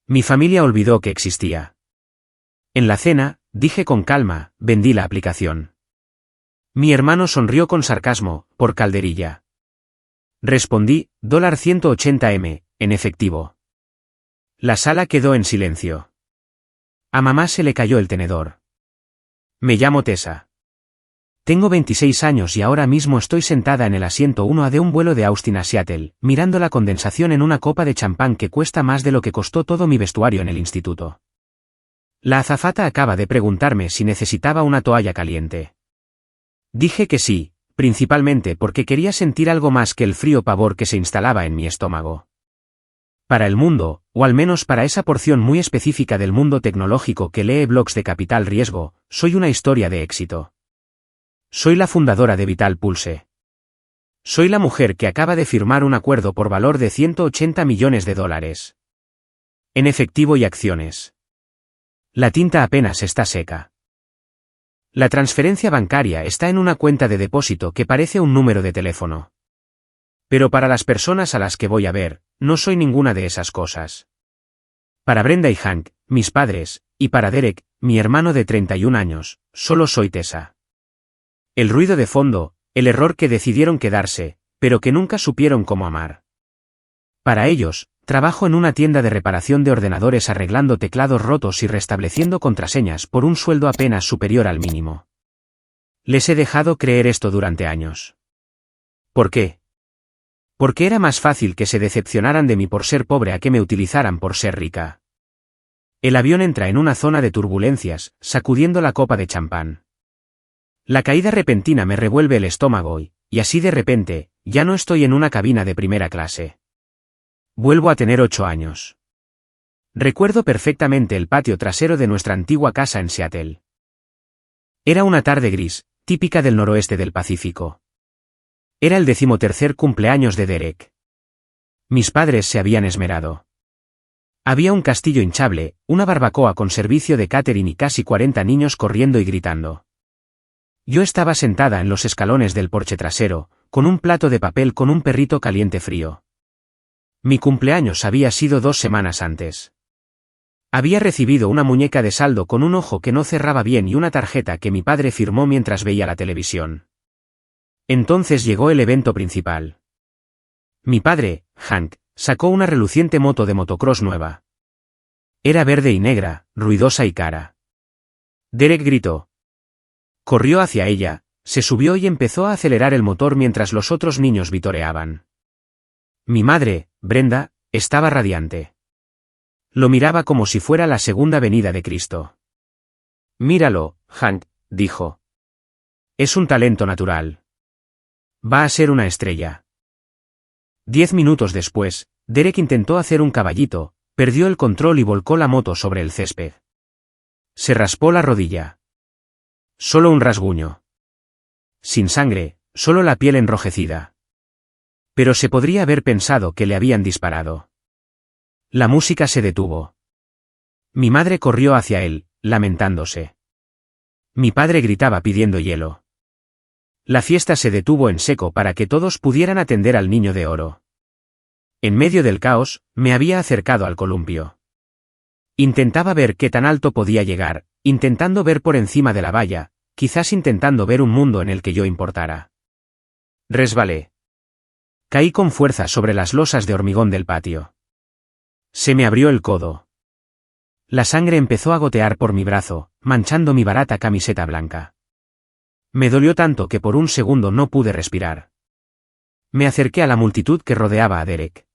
Mi familia olvidó que existía. En la cena, dije con calma, vendí la aplicación. Mi hermano sonrió con sarcasmo, por calderilla. Respondí, $180M, en efectivo. La sala quedó en silencio. A mamá se le cayó el tenedor. Me llamo Tessa. Tengo 26 años y ahora mismo estoy sentada en el asiento 1A de un vuelo de Austin a Seattle, mirando la condensación en una copa de champán que cuesta más de lo que costó todo mi vestuario en el instituto. La azafata acaba de preguntarme si necesitaba una toalla caliente. Dije que sí, principalmente porque quería sentir algo más que el frío pavor que se instalaba en mi estómago. Para el mundo, o al menos para esa porción muy específica del mundo tecnológico que lee blogs de capital riesgo, soy una historia de éxito. Soy la fundadora de Vital Pulse. Soy la mujer que acaba de firmar un acuerdo por valor de $180 millones. En efectivo y acciones. La tinta apenas está seca. La transferencia bancaria está en una cuenta de depósito que parece un número de teléfono. Pero para las personas a las que voy a ver, no soy ninguna de esas cosas. Para Brenda y Hank, mis padres, y para Derek, mi hermano de 31 años, solo soy Tessa. El ruido de fondo, el error que decidieron quedarse, pero que nunca supieron cómo amar. Para ellos, trabajo en una tienda de reparación de ordenadores arreglando teclados rotos y restableciendo contraseñas por un sueldo apenas superior al mínimo. Les he dejado creer esto durante años. ¿Por qué? Porque era más fácil que se decepcionaran de mí por ser pobre a que me utilizaran por ser rica. El avión entra en una zona de turbulencias, sacudiendo la copa de champán. La caída repentina me revuelve el estómago y así de repente, ya no estoy en una cabina de primera clase. Vuelvo a tener 8 años. Recuerdo perfectamente el patio trasero de nuestra antigua casa en Seattle. Era una tarde gris, típica del noroeste del Pacífico. Era el 13º cumpleaños de Derek. Mis padres se habían esmerado. Había un castillo hinchable, una barbacoa con servicio de catering y casi 40 niños corriendo y gritando. Yo estaba sentada en los escalones del porche trasero, con un plato de papel con un perrito caliente frío. Mi cumpleaños había sido 2 semanas antes. Había recibido una muñeca de saldo con un ojo que no cerraba bien y una tarjeta que mi padre firmó mientras veía la televisión. Entonces llegó el evento principal. Mi padre, Hank, sacó una reluciente moto de motocross nueva. Era verde y negra, ruidosa y cara. Derek gritó. Corrió hacia ella, se subió y empezó a acelerar el motor mientras los otros niños vitoreaban. Mi madre, Brenda, estaba radiante. Lo miraba como si fuera la segunda venida de Cristo. Míralo, Hank, dijo. Es un talento natural. Va a ser una estrella. 10 minutos después, Derek intentó hacer un caballito, perdió el control y volcó la moto sobre el césped. Se raspó la rodilla. Solo un rasguño. Sin sangre, solo la piel enrojecida. Pero se podría haber pensado que le habían disparado. La música se detuvo. Mi madre corrió hacia él, lamentándose. Mi padre gritaba pidiendo hielo. La fiesta se detuvo en seco para que todos pudieran atender al niño de oro. En medio del caos, me había acercado al columpio. Intentaba ver qué tan alto podía llegar, intentando ver por encima de la valla, quizás intentando ver un mundo en el que yo importara. Resbalé. Caí con fuerza sobre las losas de hormigón del patio. Se me abrió el codo. La sangre empezó a gotear por mi brazo, manchando mi barata camiseta blanca. Me dolió tanto que por un segundo no pude respirar. Me acerqué a la multitud que rodeaba a Derek.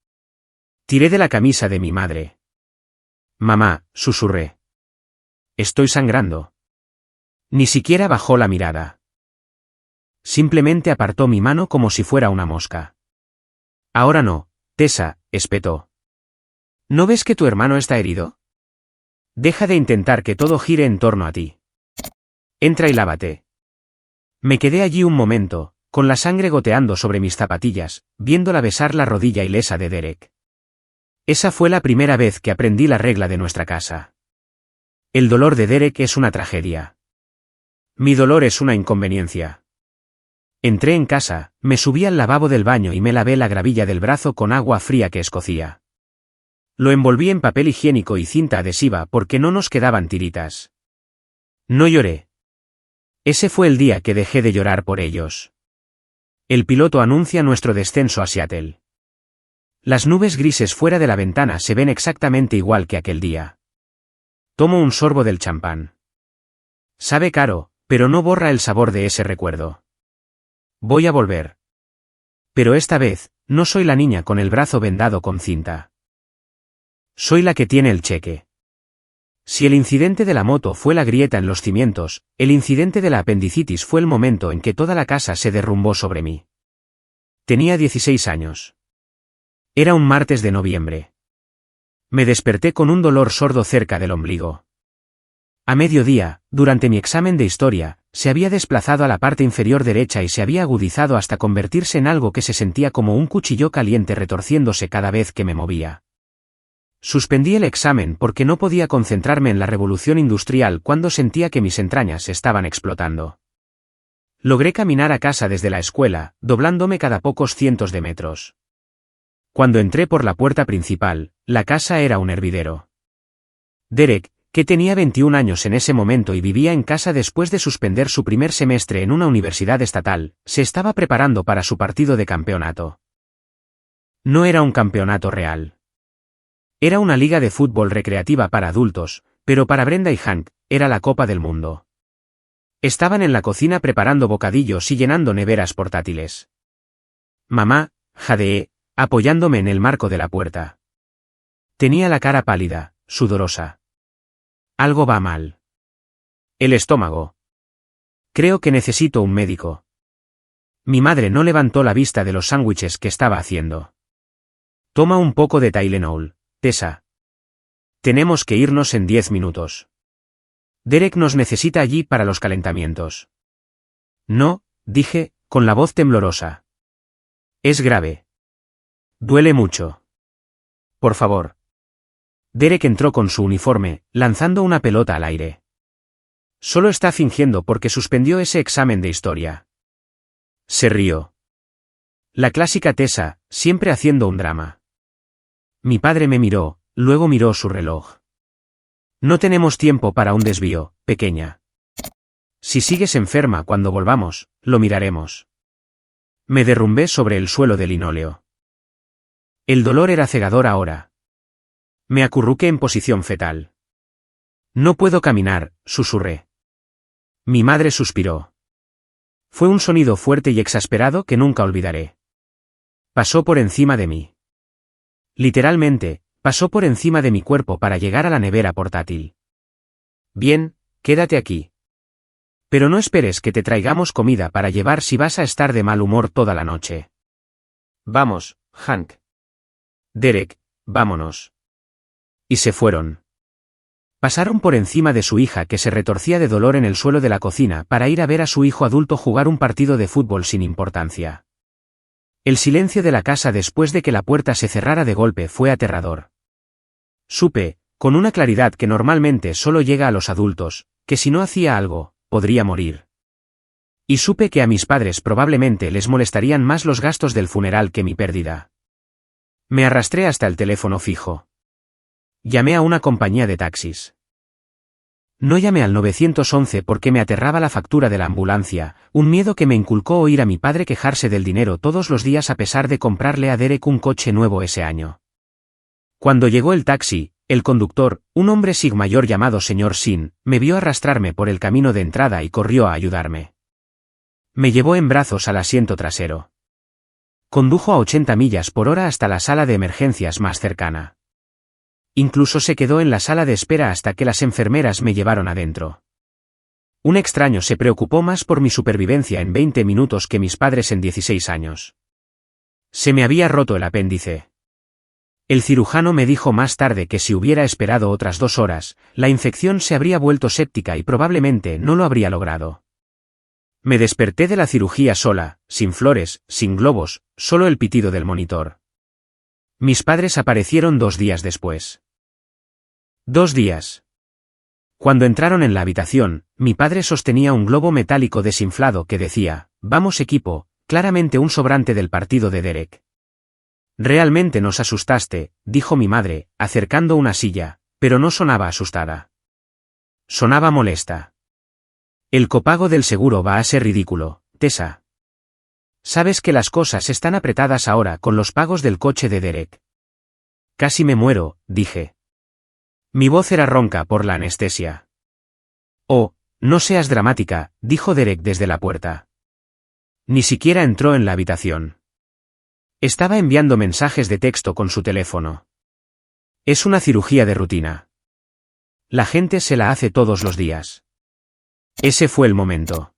Tiré de la camisa de mi madre. Mamá, susurré. Estoy sangrando. Ni siquiera bajó la mirada. Simplemente apartó mi mano como si fuera una mosca. Ahora no, Tessa, espetó. ¿No ves que tu hermano está herido? Deja de intentar que todo gire en torno a ti. Entra y lávate. Me quedé allí un momento, con la sangre goteando sobre mis zapatillas, viéndola besar la rodilla ilesa de Derek. Esa fue la primera vez que aprendí la regla de nuestra casa. El dolor de Derek es una tragedia. Mi dolor es una inconveniencia. Entré en casa, me subí al lavabo del baño y me lavé la gravilla del brazo con agua fría que escocía. Lo envolví en papel higiénico y cinta adhesiva porque no nos quedaban tiritas. No lloré. Ese fue el día que dejé de llorar por ellos. El piloto anuncia nuestro descenso a Seattle. Las nubes grises fuera de la ventana se ven exactamente igual que aquel día. Tomo un sorbo del champán. Sabe caro, pero no borra el sabor de ese recuerdo. Voy a volver. Pero esta vez, no soy la niña con el brazo vendado con cinta. Soy la que tiene el cheque. Si el incidente de la moto fue la grieta en los cimientos, el incidente de la apendicitis fue el momento en que toda la casa se derrumbó sobre mí. Tenía 16 años. Era un martes de noviembre. Me desperté con un dolor sordo cerca del ombligo. A mediodía, durante mi examen de historia, se había desplazado a la parte inferior derecha y se había agudizado hasta convertirse en algo que se sentía como un cuchillo caliente retorciéndose cada vez que me movía. Suspendí el examen porque no podía concentrarme en la revolución industrial cuando sentía que mis entrañas estaban explotando. Logré caminar a casa desde la escuela, doblándome cada pocos cientos de metros. Cuando entré por la puerta principal, la casa era un hervidero. Derek, que tenía 21 años en ese momento y vivía en casa después de suspender su primer semestre en una universidad estatal, se estaba preparando para su partido de campeonato. No era un campeonato real. Era una liga de fútbol recreativa para adultos, pero para Brenda y Hank, era la Copa del Mundo. Estaban en la cocina preparando bocadillos y llenando neveras portátiles. Mamá, jadeé, apoyándome en el marco de la puerta. Tenía la cara pálida, sudorosa. Algo va mal. El estómago. Creo que necesito un médico. Mi madre no levantó la vista de los sándwiches que estaba haciendo. Toma un poco de Tylenol, Tessa. Tenemos que irnos en 10 minutos. Derek nos necesita allí para los calentamientos. No, dije, con la voz temblorosa. Es grave. Duele mucho. Por favor. Derek entró con su uniforme, lanzando una pelota al aire. Solo está fingiendo porque suspendió ese examen de historia. Se rió. La clásica Tessa, siempre haciendo un drama. Mi padre me miró, luego miró su reloj. No tenemos tiempo para un desvío, pequeña. Si sigues enferma cuando volvamos, lo miraremos. Me derrumbé sobre el suelo de linóleo. El dolor era cegador ahora. Me acurruqué en posición fetal. No puedo caminar, susurré. Mi madre suspiró. Fue un sonido fuerte y exasperado que nunca olvidaré. Pasó por encima de mí. Literalmente, pasó por encima de mi cuerpo para llegar a la nevera portátil. Bien, quédate aquí. Pero no esperes que te traigamos comida para llevar si vas a estar de mal humor toda la noche. Vamos, Hank. Derek, vámonos. Y se fueron. Pasaron por encima de su hija que se retorcía de dolor en el suelo de la cocina para ir a ver a su hijo adulto jugar un partido de fútbol sin importancia. El silencio de la casa después de que la puerta se cerrara de golpe fue aterrador. Supe, con una claridad que normalmente solo llega a los adultos, que si no hacía algo, podría morir. Y supe que a mis padres probablemente les molestarían más los gastos del funeral que mi pérdida. Me arrastré hasta el teléfono fijo. Llamé a una compañía de taxis. No llamé al 911 porque me aterraba la factura de la ambulancia, un miedo que me inculcó oír a mi padre quejarse del dinero todos los días a pesar de comprarle a Derek un coche nuevo ese año. Cuando llegó el taxi, el conductor, un hombre sigmayor llamado señor Sin, me vio arrastrarme por el camino de entrada y corrió a ayudarme. Me llevó en brazos al asiento trasero. Condujo a 80 millas por hora hasta la sala de emergencias más cercana. Incluso se quedó en la sala de espera hasta que las enfermeras me llevaron adentro. Un extraño se preocupó más por mi supervivencia en 20 minutos que mis padres en 16 años. Se me había roto el apéndice. El cirujano me dijo más tarde que si hubiera esperado otras 2 horas, la infección se habría vuelto séptica y probablemente no lo habría logrado. Me desperté de la cirugía sola, sin flores, sin globos, solo el pitido del monitor. Mis padres aparecieron 2 días después. 2 días. Cuando entraron en la habitación, mi padre sostenía un globo metálico desinflado que decía, «Vamos equipo», claramente un sobrante del partido de Derek. Realmente nos asustaste, dijo mi madre, acercando una silla, pero no sonaba asustada. Sonaba molesta. El copago del seguro va a ser ridículo, Tessa. Sabes que las cosas están apretadas ahora con los pagos del coche de Derek. Casi me muero, dije. Mi voz era ronca por la anestesia. Oh, no seas dramática, dijo Derek desde la puerta. Ni siquiera entró en la habitación. Estaba enviando mensajes de texto con su teléfono. Es una cirugía de rutina. La gente se la hace todos los días. Ese fue el momento.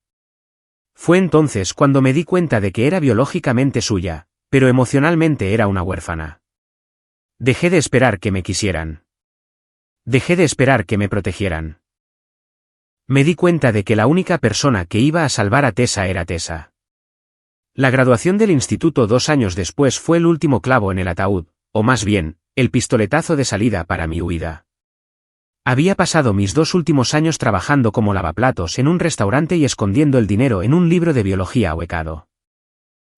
Fue entonces cuando me di cuenta de que era biológicamente suya, pero emocionalmente era una huérfana. Dejé de esperar que me quisieran. Dejé de esperar que me protegieran. Me di cuenta de que la única persona que iba a salvar a Tessa era Tessa. La graduación del instituto 2 años después fue el último clavo en el ataúd, o más bien, el pistoletazo de salida para mi huida. Había pasado mis 2 últimos años trabajando como lavaplatos en un restaurante y escondiendo el dinero en un libro de biología ahuecado.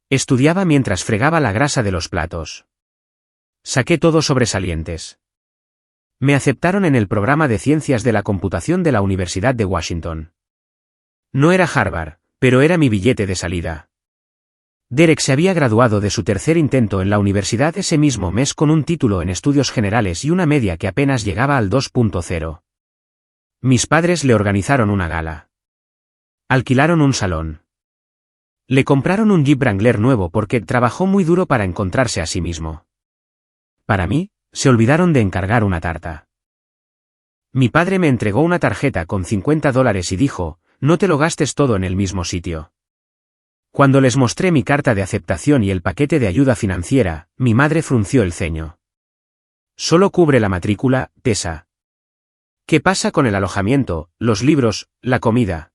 Estudiaba mientras fregaba la grasa de los platos. Saqué todos sobresalientes. Me aceptaron en el programa de Ciencias de la Computación de la Universidad de Washington. No era Harvard, pero era mi billete de salida. Derek se había graduado de su tercer intento en la universidad ese mismo mes con un título en estudios generales y una media que apenas llegaba al 2.0. Mis padres le organizaron una gala. Alquilaron un salón. Le compraron un Jeep Wrangler nuevo porque trabajó muy duro para encontrarse a sí mismo. Para mí, se olvidaron de encargar una tarta. Mi padre me entregó una tarjeta con $50 y dijo, no te lo gastes todo en el mismo sitio. Cuando les mostré mi carta de aceptación y el paquete de ayuda financiera, mi madre frunció el ceño. Solo cubre la matrícula, Tessa. ¿Qué pasa con el alojamiento, los libros, la comida?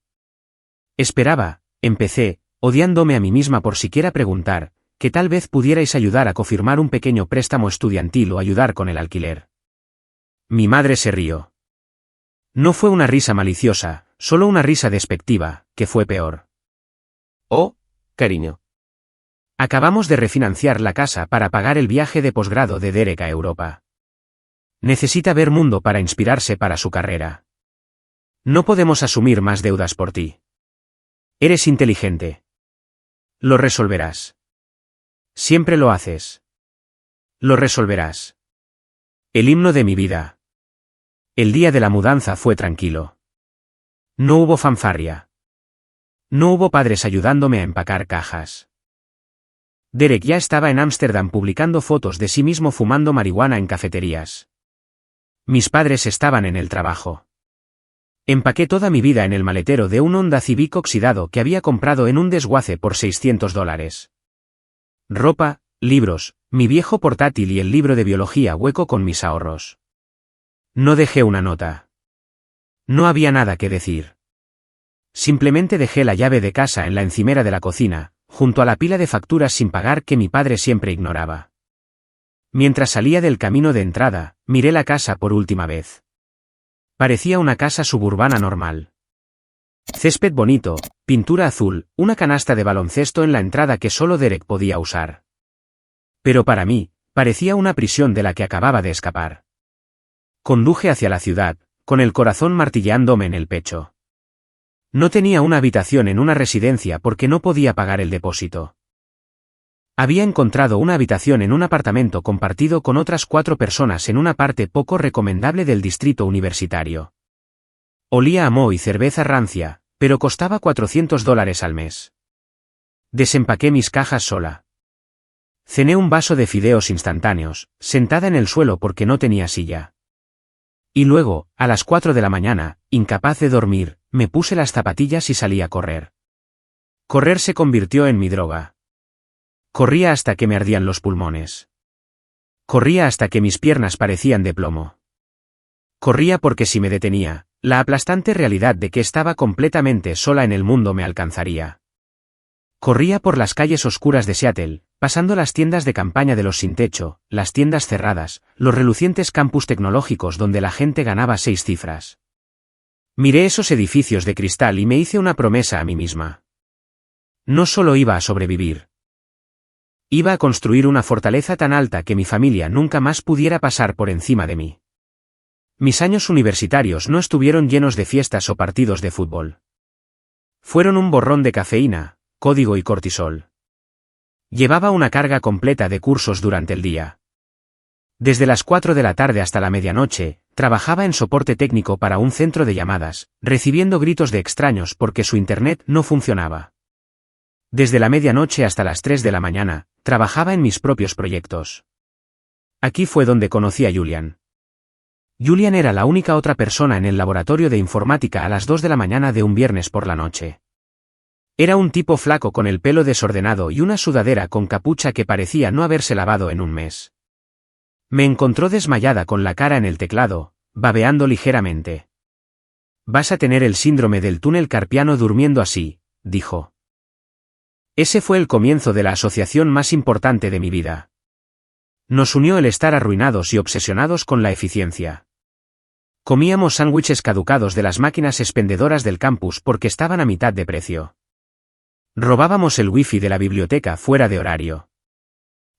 Esperaba, empecé, odiándome a mí misma por siquiera preguntar, que tal vez pudierais ayudar a cofirmar un pequeño préstamo estudiantil o ayudar con el alquiler. Mi madre se rió. No fue una risa maliciosa, solo una risa despectiva, que fue peor. Oh, cariño. Acabamos de refinanciar la casa para pagar el viaje de posgrado de Derek a Europa. Necesita ver mundo para inspirarse para su carrera. No podemos asumir más deudas por ti. Eres inteligente. Lo resolverás. Siempre lo haces. Lo resolverás. El himno de mi vida. El día de la mudanza fue tranquilo. No hubo fanfarria. No hubo padres ayudándome a empacar cajas. Derek ya estaba en Ámsterdam publicando fotos de sí mismo fumando marihuana en cafeterías. Mis padres estaban en el trabajo. Empaqué toda mi vida en el maletero de un Honda Civic oxidado que había comprado en un desguace por $600. Ropa, libros, mi viejo portátil y el libro de biología hueco con mis ahorros. No dejé una nota. No había nada que decir. Simplemente dejé la llave de casa en la encimera de la cocina, junto a la pila de facturas sin pagar que mi padre siempre ignoraba. Mientras salía del camino de entrada, miré la casa por última vez. Parecía una casa suburbana normal. Césped bonito, pintura azul, una canasta de baloncesto en la entrada que solo Derek podía usar. Pero para mí, parecía una prisión de la que acababa de escapar. Conduje hacia la ciudad, con el corazón martilleándome en el pecho. No tenía una habitación en una residencia porque no podía pagar el depósito. Había encontrado una habitación en un apartamento compartido con otras 4 personas en una parte poco recomendable del distrito universitario. Olía a moho y cerveza rancia, pero costaba $400 al mes. Desempaqué mis cajas sola. Cené un vaso de fideos instantáneos, sentada en el suelo porque no tenía silla. Y luego, a las 4 de la mañana, incapaz de dormir, me puse las zapatillas y salí a correr. Correr se convirtió en mi droga. Corría hasta que me ardían los pulmones. Corría hasta que mis piernas parecían de plomo. Corría porque si me detenía, la aplastante realidad de que estaba completamente sola en el mundo me alcanzaría. Corría por las calles oscuras de Seattle, pasando las tiendas de campaña de los sin techo, las tiendas cerradas, los relucientes campus tecnológicos donde la gente ganaba 6 cifras. Miré esos edificios de cristal y me hice una promesa a mí misma. No solo iba a sobrevivir. Iba a construir una fortaleza tan alta que mi familia nunca más pudiera pasar por encima de mí. Mis años universitarios no estuvieron llenos de fiestas o partidos de fútbol. Fueron un borrón de cafeína, código y cortisol. Llevaba una carga completa de cursos durante el día. Desde las 4 de la tarde hasta la medianoche, trabajaba en soporte técnico para un centro de llamadas, recibiendo gritos de extraños porque su internet no funcionaba. Desde la medianoche hasta las 3 de la mañana, trabajaba en mis propios proyectos. Aquí fue donde conocí a Julian. Julian era la única otra persona en el laboratorio de informática a las 2 de la mañana de un viernes por la noche. Era un tipo flaco con el pelo desordenado y una sudadera con capucha que parecía no haberse lavado en un mes. Me encontró desmayada con la cara en el teclado, babeando ligeramente. «Vas a tener el síndrome del túnel carpiano durmiendo así», dijo. Ese fue el comienzo de la asociación más importante de mi vida. Nos unió el estar arruinados y obsesionados con la eficiencia. Comíamos sándwiches caducados de las máquinas expendedoras del campus porque estaban a mitad de precio. Robábamos el wifi de la biblioteca fuera de horario.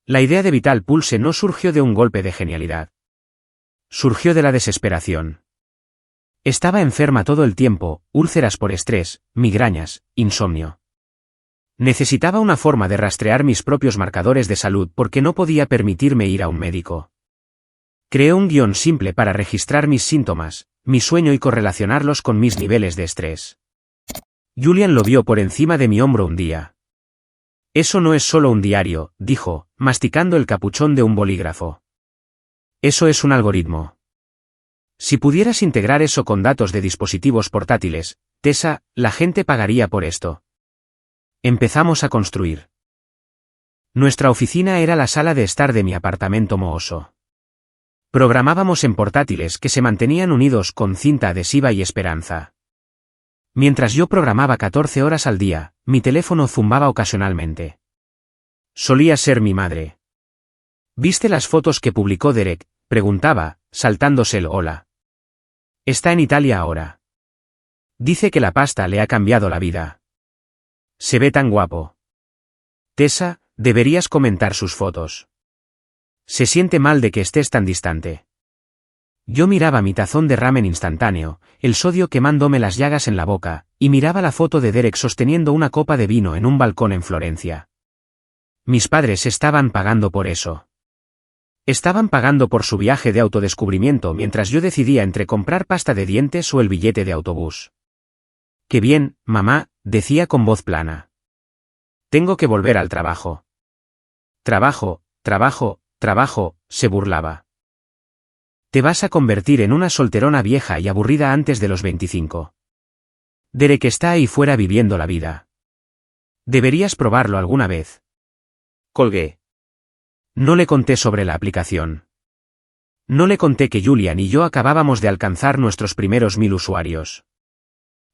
La idea de Vital Pulse no surgió de un golpe de genialidad. Surgió de la desesperación. Estaba enferma todo el tiempo, úlceras por estrés, migrañas, insomnio. Necesitaba una forma de rastrear mis propios marcadores de salud porque no podía permitirme ir a un médico. Creé un guión simple para registrar mis síntomas, mi sueño y correlacionarlos con mis niveles de estrés. Julian lo vio por encima de mi hombro un día. «Eso no es solo un diario», dijo, masticando el capuchón de un bolígrafo. «Eso es un algoritmo. Si pudieras integrar eso con datos de dispositivos portátiles, Tessa, la gente pagaría por esto». Empezamos a construir. Nuestra oficina era la sala de estar de mi apartamento mohoso. Programábamos en portátiles que se mantenían unidos con cinta adhesiva y esperanza. Mientras yo programaba 14 horas al día, mi teléfono zumbaba ocasionalmente. Solía ser mi madre. ¿Viste las fotos que publicó Derek?, preguntaba, saltándose el hola. Está en Italia ahora. Dice que la pasta le ha cambiado la vida. Se ve tan guapo. Tessa, deberías comentar sus fotos. Se siente mal de que estés tan distante. Yo miraba mi tazón de ramen instantáneo, el sodio quemándome las llagas en la boca, y miraba la foto de Derek sosteniendo una copa de vino en un balcón en Florencia. Mis padres estaban pagando por eso. Estaban pagando por su viaje de autodescubrimiento mientras yo decidía entre comprar pasta de dientes o el billete de autobús. «Qué bien, mamá», decía con voz plana. «Tengo que volver al trabajo». «Trabajo, trabajo, trabajo», se burlaba. «Te vas a convertir en una solterona vieja y aburrida antes de los 25. Derek está ahí fuera viviendo la vida. Deberías probarlo alguna vez». Colgué. No le conté sobre la aplicación. No le conté que Julian y yo acabábamos de alcanzar nuestros primeros 1000 usuarios.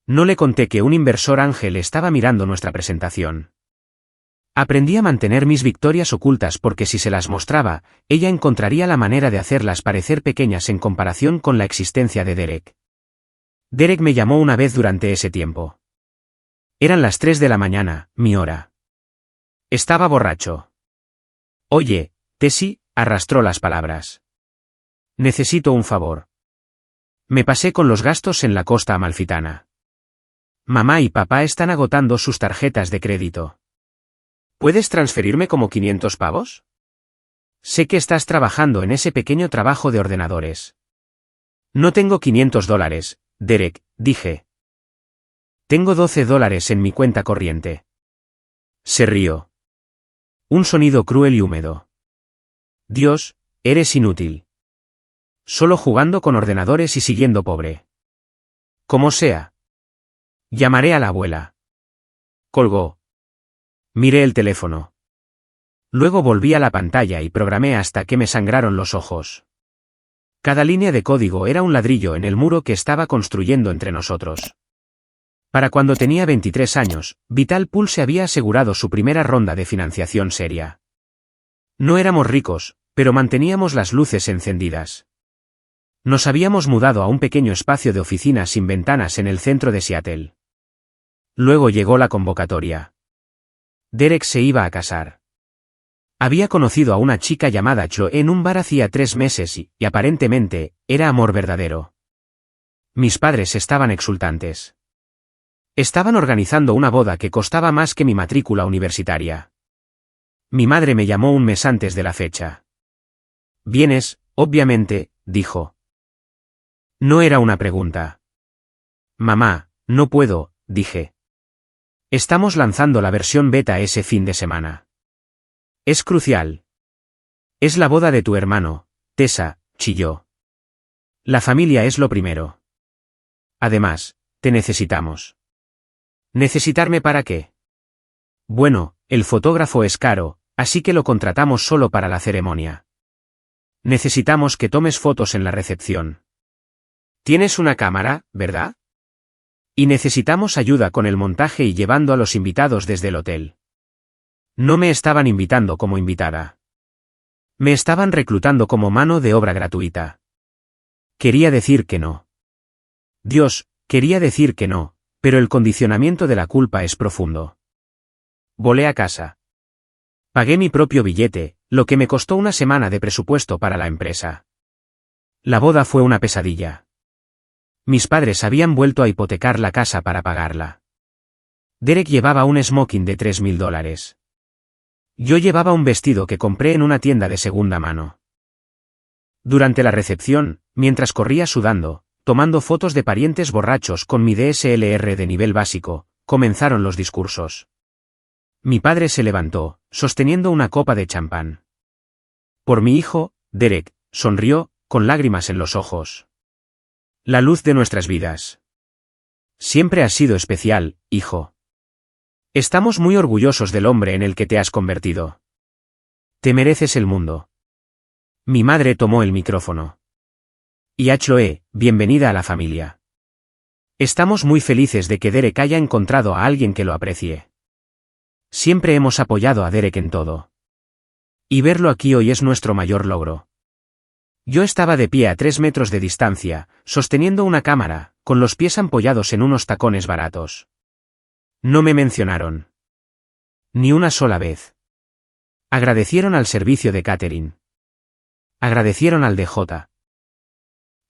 No le conté que un inversor ángel estaba mirando nuestra presentación. Aprendí a mantener mis victorias ocultas porque si se las mostraba, ella encontraría la manera de hacerlas parecer pequeñas en comparación con la existencia de Derek. Derek me llamó una vez durante ese tiempo. Eran las 3 de la mañana, mi hora. Estaba borracho. «Oye, Tessie», arrastró las palabras. «Necesito un favor. Me pasé con los gastos en la costa amalfitana. Mamá y papá están agotando sus tarjetas de crédito. ¿Puedes transferirme como 500 pavos? Sé que estás trabajando en ese pequeño trabajo de ordenadores». «No tengo $500, Derek», dije. «Tengo $12 en mi cuenta corriente». Se rió. Un sonido cruel y húmedo. «Dios, eres inútil. Solo jugando con ordenadores y siguiendo pobre. Como sea. Llamaré a la abuela». Colgó. Miré el teléfono. Luego volví a la pantalla y programé hasta que me sangraron los ojos. Cada línea de código era un ladrillo en el muro que estaba construyendo entre nosotros. Para cuando tenía 23 años, Vital Pulse había asegurado su primera ronda de financiación seria. No éramos ricos, pero manteníamos las luces encendidas. Nos habíamos mudado a un pequeño espacio de oficinas sin ventanas en el centro de Seattle. Luego llegó la convocatoria. Derek se iba a casar. Había conocido a una chica llamada Chloe en un bar hacía 3 meses y aparentemente, era amor verdadero. Mis padres estaban exultantes. Estaban organizando una boda que costaba más que mi matrícula universitaria. Mi madre me llamó un mes antes de la fecha. «¿Vienes?» Obviamente, dijo. No era una pregunta. «Mamá, no puedo», dije. «Estamos lanzando la versión beta ese fin de semana. Es crucial. Es la boda de tu hermano, Tessa», chilló. «La familia es lo primero. Además, te necesitamos». ¿Necesitarme para qué? Bueno, el fotógrafo es caro, así que lo contratamos solo para la ceremonia. Necesitamos que tomes fotos en la recepción. Tienes una cámara, ¿verdad? Y necesitamos ayuda con el montaje y llevando a los invitados desde el hotel. No me estaban invitando como invitada. Me estaban reclutando como mano de obra gratuita. Quería decir que no. Dios, quería decir que no, pero el condicionamiento de la culpa es profundo. Volé a casa. Pagué mi propio billete, lo que me costó una semana de presupuesto para la empresa. La boda fue una pesadilla. Mis padres habían vuelto a hipotecar la casa para pagarla. Derek llevaba un smoking de $3.000. Yo llevaba un vestido que compré en una tienda de segunda mano. Durante la recepción, mientras corría sudando, tomando fotos de parientes borrachos con mi DSLR de nivel básico, comenzaron los discursos. Mi padre se levantó, sosteniendo una copa de champán. Por mi hijo, Derek, sonrió, con lágrimas en los ojos. La luz de nuestras vidas. Siempre has sido especial, hijo. Estamos muy orgullosos del hombre en el que te has convertido. Te mereces el mundo. Mi madre tomó el micrófono. Y a Chloe, bienvenida a la familia. Estamos muy felices de que Derek haya encontrado a alguien que lo aprecie. Siempre hemos apoyado a Derek en todo. Y verlo aquí hoy es nuestro mayor logro. Yo estaba de pie a 3 metros de distancia, sosteniendo una cámara, con los pies apoyados en unos tacones baratos. No me mencionaron. Ni una sola vez. Agradecieron al servicio de catering. Agradecieron al DJ.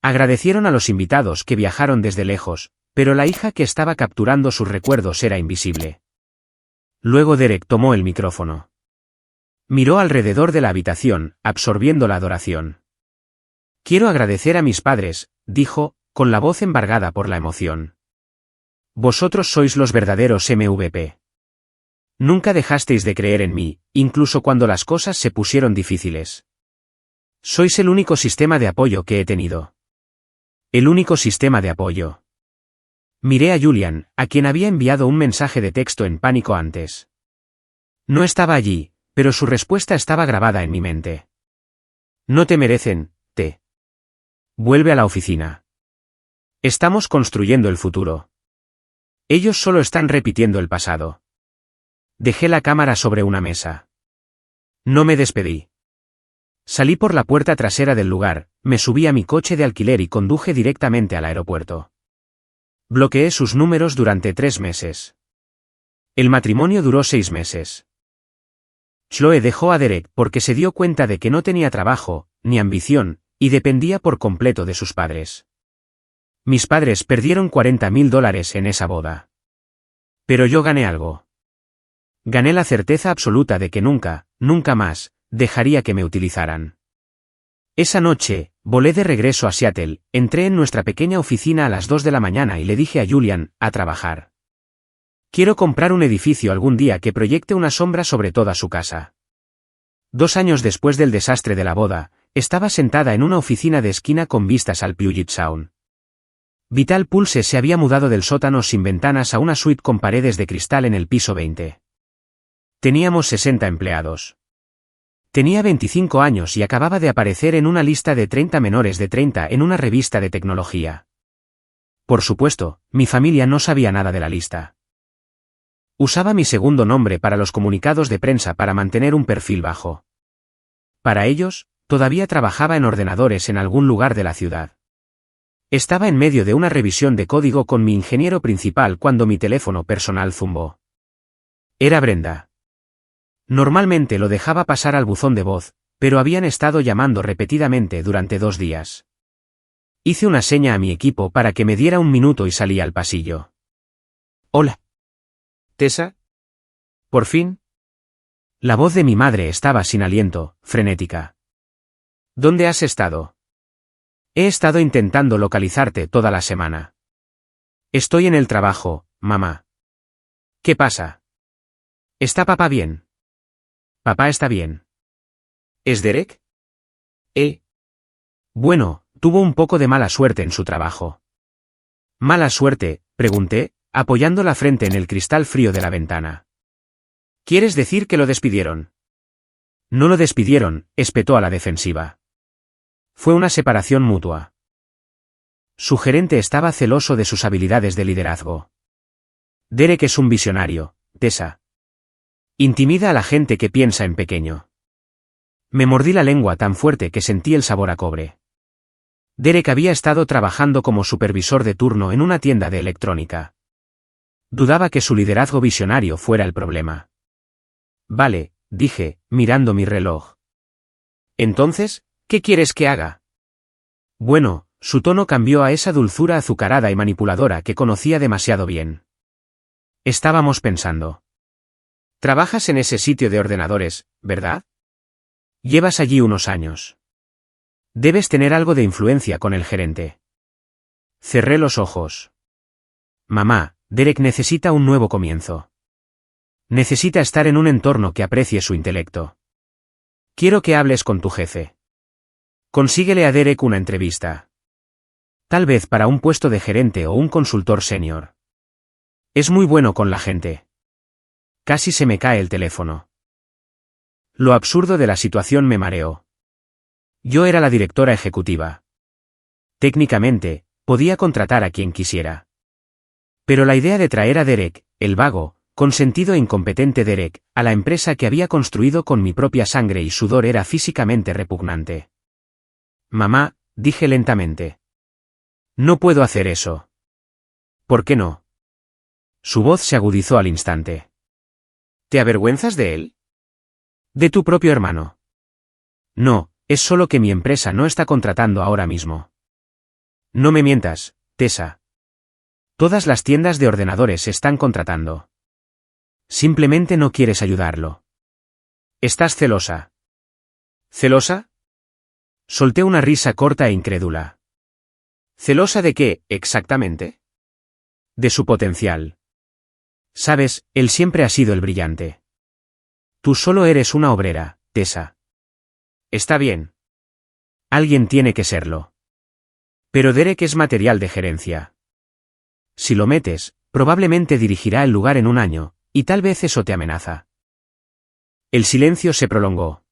Agradecieron a los invitados que viajaron desde lejos, pero la hija que estaba capturando sus recuerdos era invisible. Luego Derek tomó el micrófono. Miró alrededor de la habitación, absorbiendo la adoración. Quiero agradecer a mis padres, dijo, con la voz embargada por la emoción. Vosotros sois los verdaderos MVP. Nunca dejasteis de creer en mí, incluso cuando las cosas se pusieron difíciles. Sois el único sistema de apoyo que he tenido. El único sistema de apoyo. Miré a Julian, a quien había enviado un mensaje de texto en pánico antes. No estaba allí, pero su respuesta estaba grabada en mi mente. No te merecen, T. Vuelve a la oficina. Estamos construyendo el futuro. Ellos solo están repitiendo el pasado. Dejé la cámara sobre una mesa. No me despedí. Salí por la puerta trasera del lugar, me subí a mi coche de alquiler y conduje directamente al aeropuerto. Bloqueé sus números durante 3 meses. El matrimonio duró 6 meses. Chloe dejó a Derek porque se dio cuenta de que no tenía trabajo, ni ambición, y dependía por completo de sus padres. Mis padres perdieron $40.000 en esa boda. Pero yo gané algo. Gané la certeza absoluta de que nunca, nunca más, dejaría que me utilizaran. Esa noche, volé de regreso a Seattle, entré en nuestra pequeña oficina a las 2 de la mañana y le dije a Julian, a trabajar. Quiero comprar un edificio algún día que proyecte una sombra sobre toda su casa. 2 años después del desastre de la boda, estaba sentada en una oficina de esquina con vistas al Puget Sound. Vital Pulse se había mudado del sótano sin ventanas a una suite con paredes de cristal en el piso 20. Teníamos 60 empleados. Tenía 25 años y acababa de aparecer en una lista de 30 menores de 30 en una revista de tecnología. Por supuesto, mi familia no sabía nada de la lista. Usaba mi segundo nombre para los comunicados de prensa para mantener un perfil bajo. Para ellos, todavía trabajaba en ordenadores en algún lugar de la ciudad. Estaba en medio de una revisión de código con mi ingeniero principal cuando mi teléfono personal zumbó. Era Brenda. Normalmente lo dejaba pasar al buzón de voz, pero habían estado llamando repetidamente durante 2 días. Hice una seña a mi equipo para que me diera un minuto y salí al pasillo. «Hola. ¿Tessa? ¿Por fin?» La voz de mi madre estaba sin aliento, frenética. «¿Dónde has estado?» «He estado intentando localizarte toda la semana». «Estoy en el trabajo, mamá». «¿Qué pasa?» «¿Está papá bien?» «Papá está bien». ¿Es Derek?» Bueno, tuvo un poco de mala suerte en su trabajo. «¿Mala suerte?», pregunté, apoyando la frente en el cristal frío de la ventana. «¿Quieres decir que lo despidieron?» «No lo despidieron», espetó a la defensiva. Fue una separación mutua. Su gerente estaba celoso de sus habilidades de liderazgo. «Derek es un visionario, Tessa. Intimida a la gente que piensa en pequeño». Me mordí la lengua tan fuerte que sentí el sabor a cobre. Derek había estado trabajando como supervisor de turno en una tienda de electrónica. Dudaba que su liderazgo visionario fuera el problema. «Vale», dije, mirando mi reloj. «Entonces, ¿qué quieres que haga?» Bueno, su tono cambió a esa dulzura azucarada y manipuladora que conocía demasiado bien. Estábamos pensando. «Trabajas en ese sitio de ordenadores, ¿verdad? Llevas allí unos años. Debes tener algo de influencia con el gerente». Cerré los ojos. «Mamá, Derek necesita un nuevo comienzo. Necesita estar en un entorno que aprecie su intelecto. Quiero que hables con tu jefe. Consíguele a Derek una entrevista. Tal vez para un puesto de gerente o un consultor senior. Es muy bueno con la gente». Casi se me cae el teléfono. Lo absurdo de la situación me mareó. Yo era la directora ejecutiva. Técnicamente, podía contratar a quien quisiera. Pero la idea de traer a Derek, el vago, consentido e incompetente Derek, a la empresa que había construido con mi propia sangre y sudor era físicamente repugnante. «Mamá», dije lentamente. «No puedo hacer eso». «¿Por qué no?» Su voz se agudizó al instante. «¿Te avergüenzas de él? ¿De tu propio hermano?» «No, es solo que mi empresa no está contratando ahora mismo». «No me mientas, Tessa. Todas las tiendas de ordenadores están contratando. Simplemente no quieres ayudarlo. Estás celosa». «¿Celosa?» Solté una risa corta e incrédula. ¿Celosa de qué, exactamente? De su potencial. Sabes, él siempre ha sido el brillante. Tú solo eres una obrera, Tessa. Está bien. Alguien tiene que serlo. Pero Derek es material de gerencia. Si lo metes, probablemente dirigirá el lugar en un año, y tal vez eso te amenaza. El silencio se prolongó.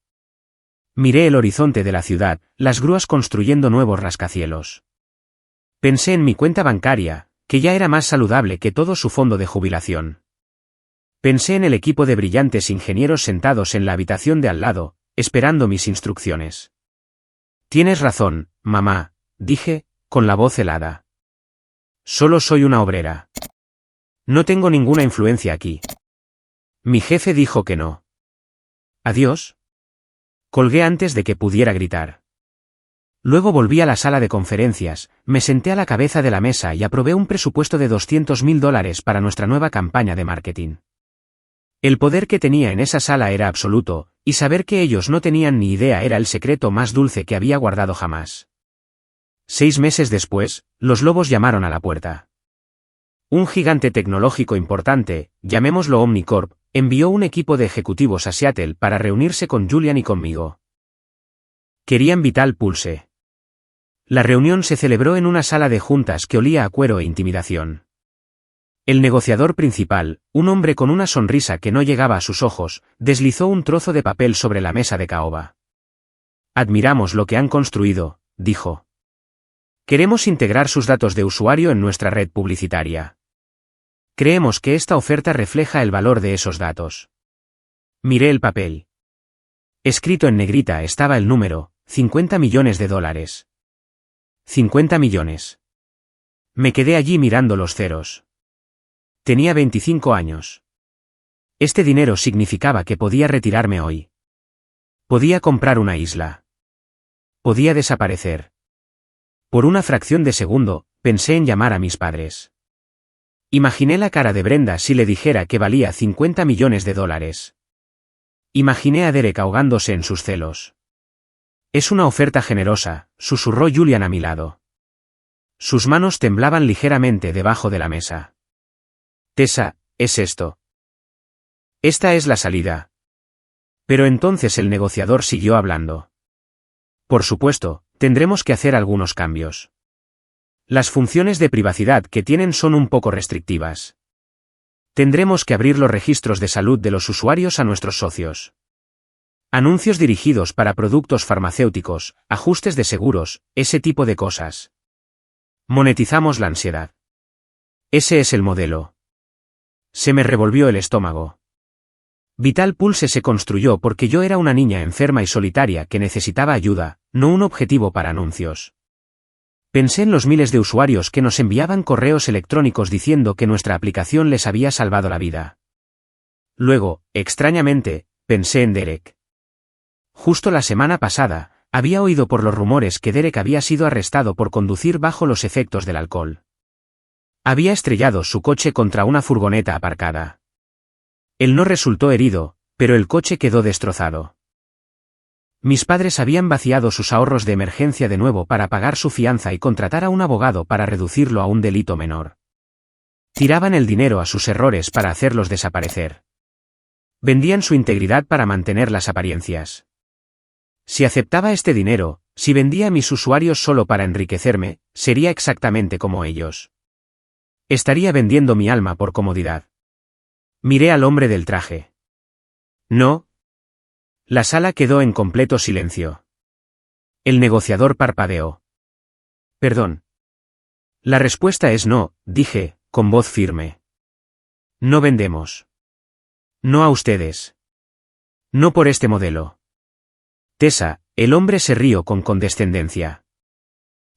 Miré el horizonte de la ciudad, las grúas construyendo nuevos rascacielos. Pensé en mi cuenta bancaria, que ya era más saludable que todo su fondo de jubilación. Pensé en el equipo de brillantes ingenieros sentados en la habitación de al lado, esperando mis instrucciones. Tienes razón, mamá, dije, con la voz helada. Solo soy una obrera. No tengo ninguna influencia aquí. Mi jefe dijo que no. Adiós. Colgué antes de que pudiera gritar. Luego volví a la sala de conferencias, me senté a la cabeza de la mesa y aprobé un presupuesto de $200.000 para nuestra nueva campaña de marketing. El poder que tenía en esa sala era absoluto, y saber que ellos no tenían ni idea era el secreto más dulce que había guardado jamás. 6 meses después, los lobos llamaron a la puerta. Un gigante tecnológico importante, llamémoslo Omnicorp, envió un equipo de ejecutivos a Seattle para reunirse con Julian y conmigo. Querían Vital Pulse. La reunión se celebró en una sala de juntas que olía a cuero e intimidación. El negociador principal, un hombre con una sonrisa que no llegaba a sus ojos, deslizó un trozo de papel sobre la mesa de caoba. «Admiramos lo que han construido», dijo. «Queremos integrar sus datos de usuario en nuestra red publicitaria. Creemos que esta oferta refleja el valor de esos datos». Miré el papel. Escrito en negrita estaba el número, $50 millones. 50 millones. Me quedé allí mirando los ceros. Tenía 25 años. Este dinero significaba que podía retirarme hoy. Podía comprar una isla. Podía desaparecer. Por una fracción de segundo, pensé en llamar a mis padres. Imaginé la cara de Brenda si le dijera que valía 50 millones de dólares. Imaginé a Derek ahogándose en sus celos. Es una oferta generosa, susurró Julian a mi lado. Sus manos temblaban ligeramente debajo de la mesa. Tessa, ¿es esto? Esta es la salida. Pero entonces el negociador siguió hablando. Por supuesto, tendremos que hacer algunos cambios. Las funciones de privacidad que tienen son un poco restrictivas. Tendremos que abrir los registros de salud de los usuarios a nuestros socios. Anuncios dirigidos para productos farmacéuticos, ajustes de seguros, ese tipo de cosas. Monetizamos la ansiedad. Ese es el modelo. Se me revolvió el estómago. Vital Pulse se construyó porque yo era una niña enferma y solitaria que necesitaba ayuda, no un objetivo para anuncios. Pensé en los miles de usuarios que nos enviaban correos electrónicos diciendo que nuestra aplicación les había salvado la vida. Luego, extrañamente, pensé en Derek. Justo la semana pasada, había oído por los rumores que Derek había sido arrestado por conducir bajo los efectos del alcohol. Había estrellado su coche contra una furgoneta aparcada. Él no resultó herido, pero el coche quedó destrozado. Mis padres habían vaciado sus ahorros de emergencia de nuevo para pagar su fianza y contratar a un abogado para reducirlo a un delito menor. Tiraban el dinero a sus errores para hacerlos desaparecer. Vendían su integridad para mantener las apariencias. Si aceptaba este dinero, si vendía a mis usuarios solo para enriquecerme, sería exactamente como ellos. Estaría vendiendo mi alma por comodidad. Miré al hombre del traje. No. La sala quedó en completo silencio. El negociador parpadeó. Perdón. La respuesta es no, dije, con voz firme. No vendemos. No a ustedes. No por este modelo. Tessa, el hombre se rió con condescendencia.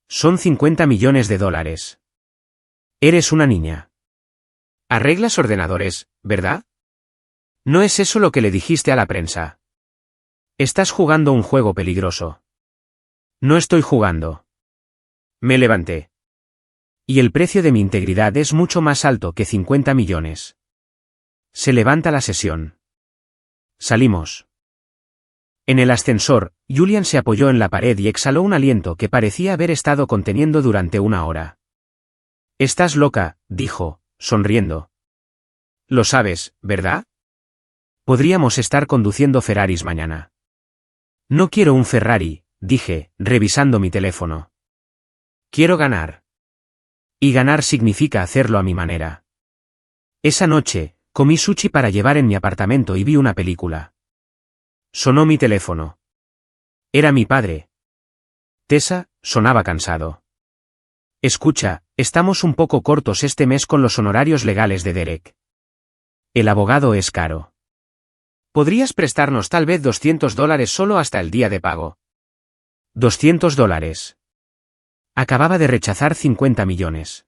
Son 50 millones de dólares. Eres una niña. Arreglas ordenadores, ¿verdad? No es eso lo que le dijiste a la prensa. Estás jugando un juego peligroso. No estoy jugando. Me levanté. Y el precio de mi integridad es mucho más alto que 50 millones. Se levanta la sesión. Salimos. En el ascensor, Julian se apoyó en la pared y exhaló un aliento que parecía haber estado conteniendo durante una hora. Estás loca, dijo, sonriendo. Lo sabes, ¿verdad? Podríamos estar conduciendo Ferraris mañana. No quiero un Ferrari, dije, revisando mi teléfono. Quiero ganar. Y ganar significa hacerlo a mi manera. Esa noche, comí sushi para llevar en mi apartamento y vi una película. Sonó mi teléfono. Era mi padre. Tessa, sonaba cansado. Escucha, estamos un poco cortos este mes con los honorarios legales de Derek. El abogado es caro. ¿Podrías prestarnos tal vez $200 solo hasta el día de pago? $200. Acababa de rechazar 50 millones.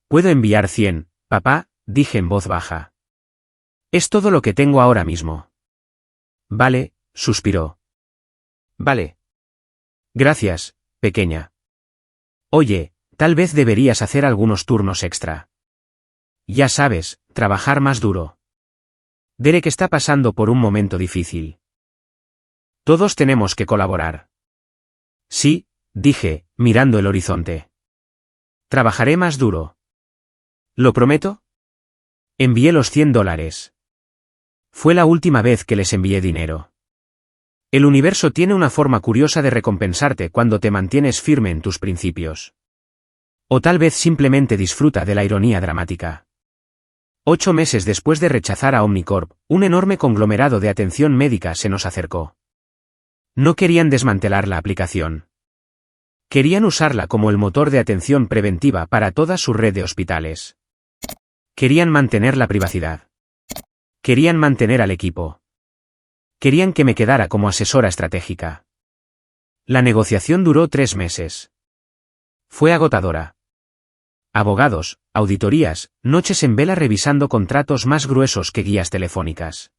Puedo enviar 100, papá, dije en voz baja. Es todo lo que tengo ahora mismo. Vale, suspiró. Vale. Gracias, pequeña. Oye, tal vez deberías hacer algunos turnos extra. Ya sabes, trabajar más duro. Derek está pasando por un momento difícil. Todos tenemos que colaborar. Sí, dije, mirando el horizonte. Trabajaré más duro. ¿Lo prometo? Envié los $100. Fue la última vez que les envié dinero. El universo tiene una forma curiosa de recompensarte cuando te mantienes firme en tus principios. O tal vez simplemente disfruta de la ironía dramática. 8 meses después de rechazar a Omnicorp, un enorme conglomerado de atención médica se nos acercó. No querían desmantelar la aplicación. Querían usarla como el motor de atención preventiva para toda su red de hospitales. Querían mantener la privacidad. Querían mantener al equipo. Querían que me quedara como asesora estratégica. La negociación duró 3 meses. Fue agotadora. abogados, auditorías, noches en vela revisando contratos más gruesos que guías telefónicas.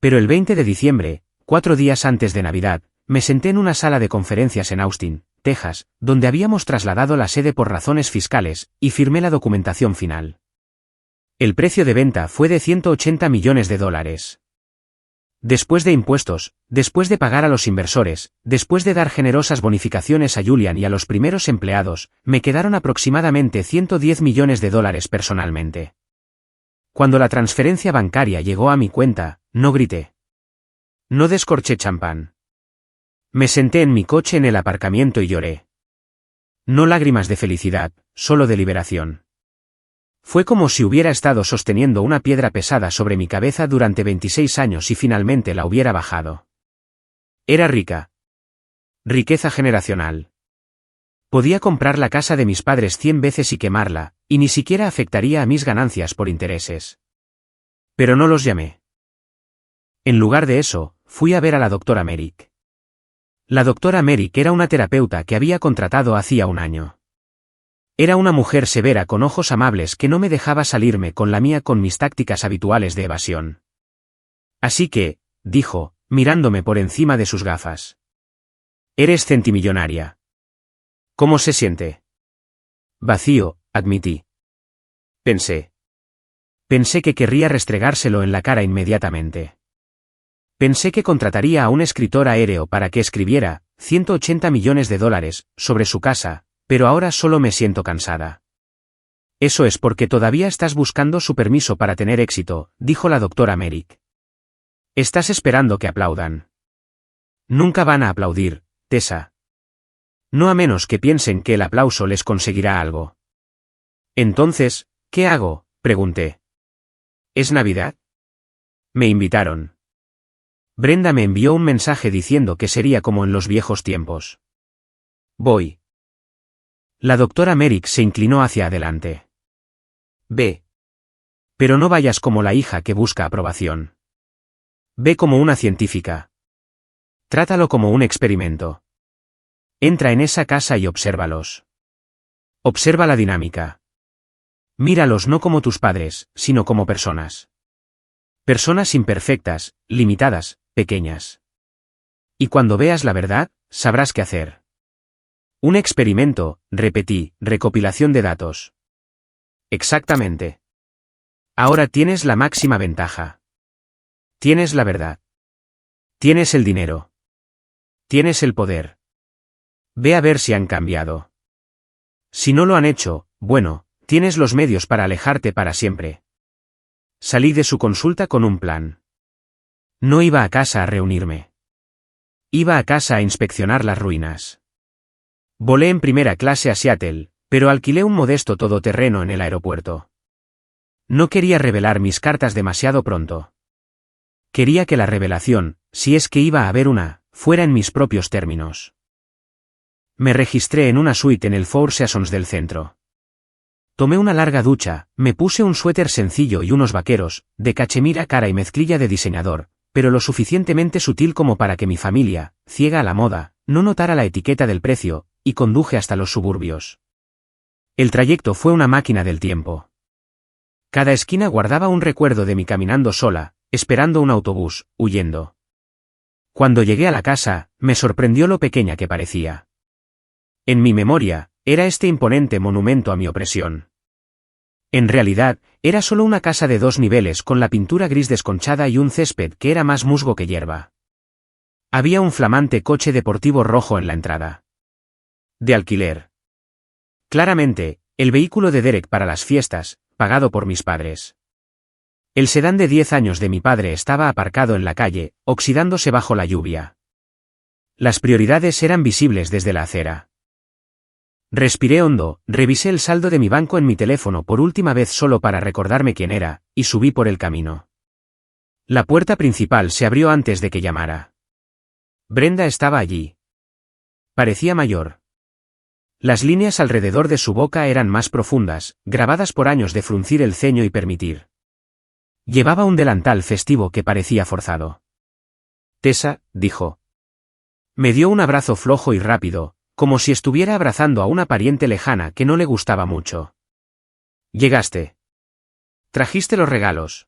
Pero el 20 de diciembre, 4 días antes de Navidad, me senté en una sala de conferencias en Austin, Texas, donde habíamos trasladado la sede por razones fiscales, y firmé la documentación final. El precio de venta fue de $180 millones. Después de impuestos, después de pagar a los inversores, después de dar generosas bonificaciones a Julian y a los primeros empleados, me quedaron aproximadamente $110 millones personalmente. Cuando la transferencia bancaria llegó a mi cuenta, no grité. No descorché champán. Me senté en mi coche en el aparcamiento y lloré. No lágrimas de felicidad, solo de liberación. Fue como si hubiera estado sosteniendo una piedra pesada sobre mi cabeza durante 26 años y finalmente la hubiera bajado. Era rica. Riqueza generacional. Podía comprar la casa de mis padres 100 veces y quemarla, y ni siquiera afectaría a mis ganancias por intereses. Pero no los llamé. En lugar de eso, fui a ver a la doctora Merrick. La doctora Merrick era una terapeuta que había contratado hacía un año. Era una mujer severa con ojos amables que no me dejaba salirme con la mía con mis tácticas habituales de evasión. Así que, dijo, mirándome por encima de sus gafas. Eres centimillonaria. ¿Cómo se siente? Vacío, admití. Pensé que querría restregárselo en la cara inmediatamente. Pensé que contrataría a un escritor aéreo para que escribiera $180 millones sobre su casa, pero ahora solo me siento cansada. Eso es porque todavía estás buscando su permiso para tener éxito, dijo la doctora Merrick. Estás esperando que aplaudan. Nunca van a aplaudir, Tessa. No a menos que piensen que el aplauso les conseguirá algo. Entonces, ¿qué hago?, pregunté. ¿Es Navidad? Me invitaron. Brenda me envió un mensaje diciendo que sería como en los viejos tiempos. Voy. La doctora Merrick se inclinó hacia adelante. Ve. Pero no vayas como la hija que busca aprobación. Ve como una científica. Trátalo como un experimento. Entra en esa casa y obsérvalos. Observa la dinámica. Míralos no como tus padres, sino como personas. Personas imperfectas, limitadas, pequeñas. Y cuando veas la verdad, sabrás qué hacer. Un experimento, repetí, recopilación de datos. Exactamente. Ahora tienes la máxima ventaja. Tienes la verdad. Tienes el dinero. Tienes el poder. Ve a ver si han cambiado. Si no lo han hecho, bueno, tienes los medios para alejarte para siempre. Salí de su consulta con un plan. No iba a casa a reunirme. Iba a casa a inspeccionar las ruinas. Volé en primera clase a Seattle, pero alquilé un modesto todoterreno en el aeropuerto. No quería revelar mis cartas demasiado pronto. Quería que la revelación, si es que iba a haber una, fuera en mis propios términos. Me registré en una suite en el Four Seasons del centro. Tomé una larga ducha, me puse un suéter sencillo y unos vaqueros, de cachemira cara y mezclilla de diseñador, pero lo suficientemente sutil como para que mi familia, ciega a la moda, no notara la etiqueta del precio, y conduje hasta los suburbios. El trayecto fue una máquina del tiempo. Cada esquina guardaba un recuerdo de mí caminando sola, esperando un autobús, huyendo. Cuando llegué a la casa, me sorprendió lo pequeña que parecía. En mi memoria, era este imponente monumento a mi opresión. En realidad, era solo una casa de 2 niveles con la pintura gris desconchada y un césped que era más musgo que hierba. Había un flamante coche deportivo rojo en la entrada. De alquiler. Claramente, el vehículo de Derek para las fiestas, pagado por mis padres. El sedán de 10 años de mi padre estaba aparcado en la calle, oxidándose bajo la lluvia. Las prioridades eran visibles desde la acera. Respiré hondo, revisé el saldo de mi banco en mi teléfono por última vez solo para recordarme quién era, y subí por el camino. La puerta principal se abrió antes de que llamara. Brenda estaba allí. Parecía mayor. Las líneas alrededor de su boca eran más profundas, grabadas por años de fruncir el ceño y permitir. Llevaba un delantal festivo que parecía forzado. Tessa, dijo. Me dio un abrazo flojo y rápido, como si estuviera abrazando a una pariente lejana que no le gustaba mucho. Llegaste. Trajiste los regalos.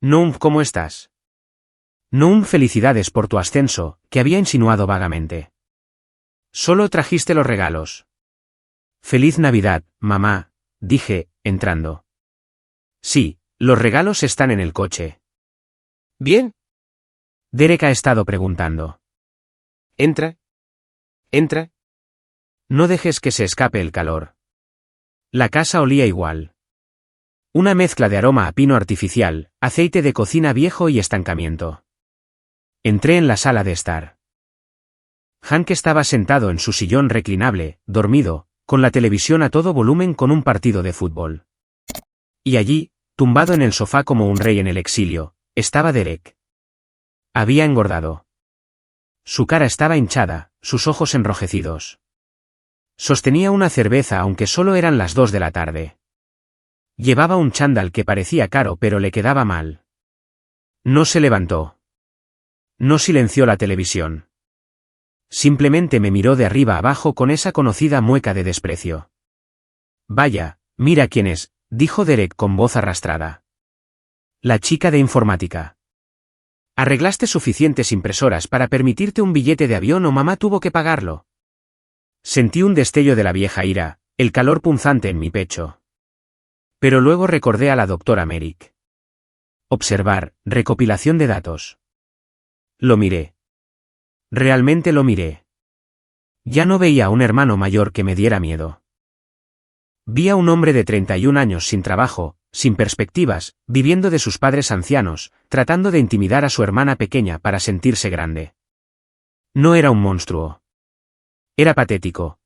Noam, ¿cómo estás? Noam, felicidades por tu ascenso, que había insinuado vagamente. Solo trajiste los regalos. Feliz Navidad, mamá, dije, entrando. Sí, los regalos están en el coche. Bien. Derek ha estado preguntando. Entra. Entra. No dejes que se escape el calor. La casa olía igual. Una mezcla de aroma a pino artificial, aceite de cocina viejo y estancamiento. Entré en la sala de estar. Hank estaba sentado en su sillón reclinable, dormido, con la televisión a todo volumen con un partido de fútbol. Y allí, tumbado en el sofá como un rey en el exilio, estaba Derek. Había engordado. Su cara estaba hinchada, sus ojos enrojecidos. Sostenía una cerveza aunque solo eran las 2 de la tarde. Llevaba un chándal que parecía caro pero le quedaba mal. No se levantó. No silenció la televisión. Simplemente me miró de arriba abajo con esa conocida mueca de desprecio. Vaya, mira quién es, dijo Derek con voz arrastrada. La chica de informática. ¿Arreglaste suficientes impresoras para permitirte un billete de avión o mamá tuvo que pagarlo? Sentí un destello de la vieja ira, el calor punzante en mi pecho. Pero luego recordé a la doctora Merrick. Observar, recopilación de datos. Lo miré. Realmente lo miré. Ya no veía a un hermano mayor que me diera miedo. Vi a un hombre de 31 años sin trabajo, sin perspectivas, viviendo de sus padres ancianos, tratando de intimidar a su hermana pequeña para sentirse grande. No era un monstruo. Era patético.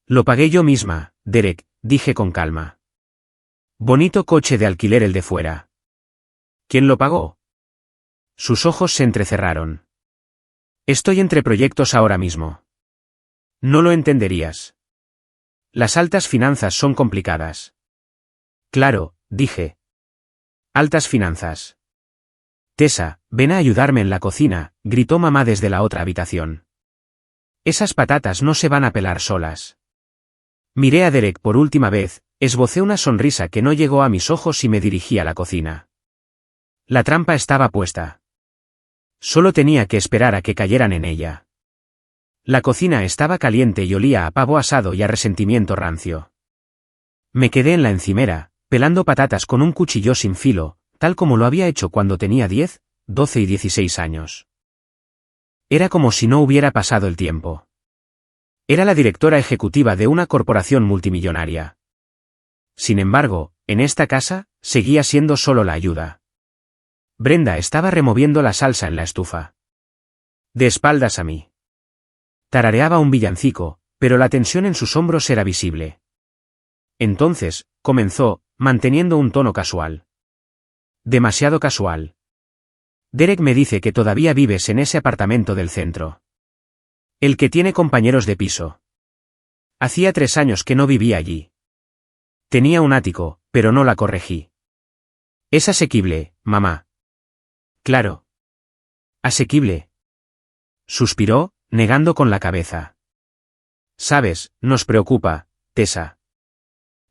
Lo pagué yo misma, Derek, dije con calma. Bonito coche de alquiler el de fuera. ¿Quién lo pagó? Sus ojos se entrecerraron. Estoy entre proyectos ahora mismo. No lo entenderías. Las altas finanzas son complicadas. Claro, dije. Altas finanzas. Tessa, ven a ayudarme en la cocina, gritó mamá desde la otra habitación. Esas patatas no se van a pelar solas. Miré a Derek por última vez, esbocé una sonrisa que no llegó a mis ojos y me dirigí a la cocina. La trampa estaba puesta. Solo tenía que esperar a que cayeran en ella. La cocina estaba caliente y olía a pavo asado y a resentimiento rancio. Me quedé en la encimera, pelando patatas con un cuchillo sin filo, tal como lo había hecho cuando tenía 10, 12 y 16 años. Era como si no hubiera pasado el tiempo. Era la directora ejecutiva de una corporación multimillonaria. Sin embargo, en esta casa, seguía siendo solo la ayuda. Brenda estaba removiendo la salsa en la estufa. De espaldas a mí. Tarareaba un villancico, pero la tensión en sus hombros era visible. Entonces, comenzó, manteniendo un tono casual. Demasiado casual. Derek me dice que todavía vives en ese apartamento del centro. El que tiene compañeros de piso. Hacía 3 años que no vivía allí. Tenía un ático, pero no la corregí. Es asequible, mamá. Claro. Asequible. Suspiró, negando con la cabeza. Sabes, nos preocupa, Tessa.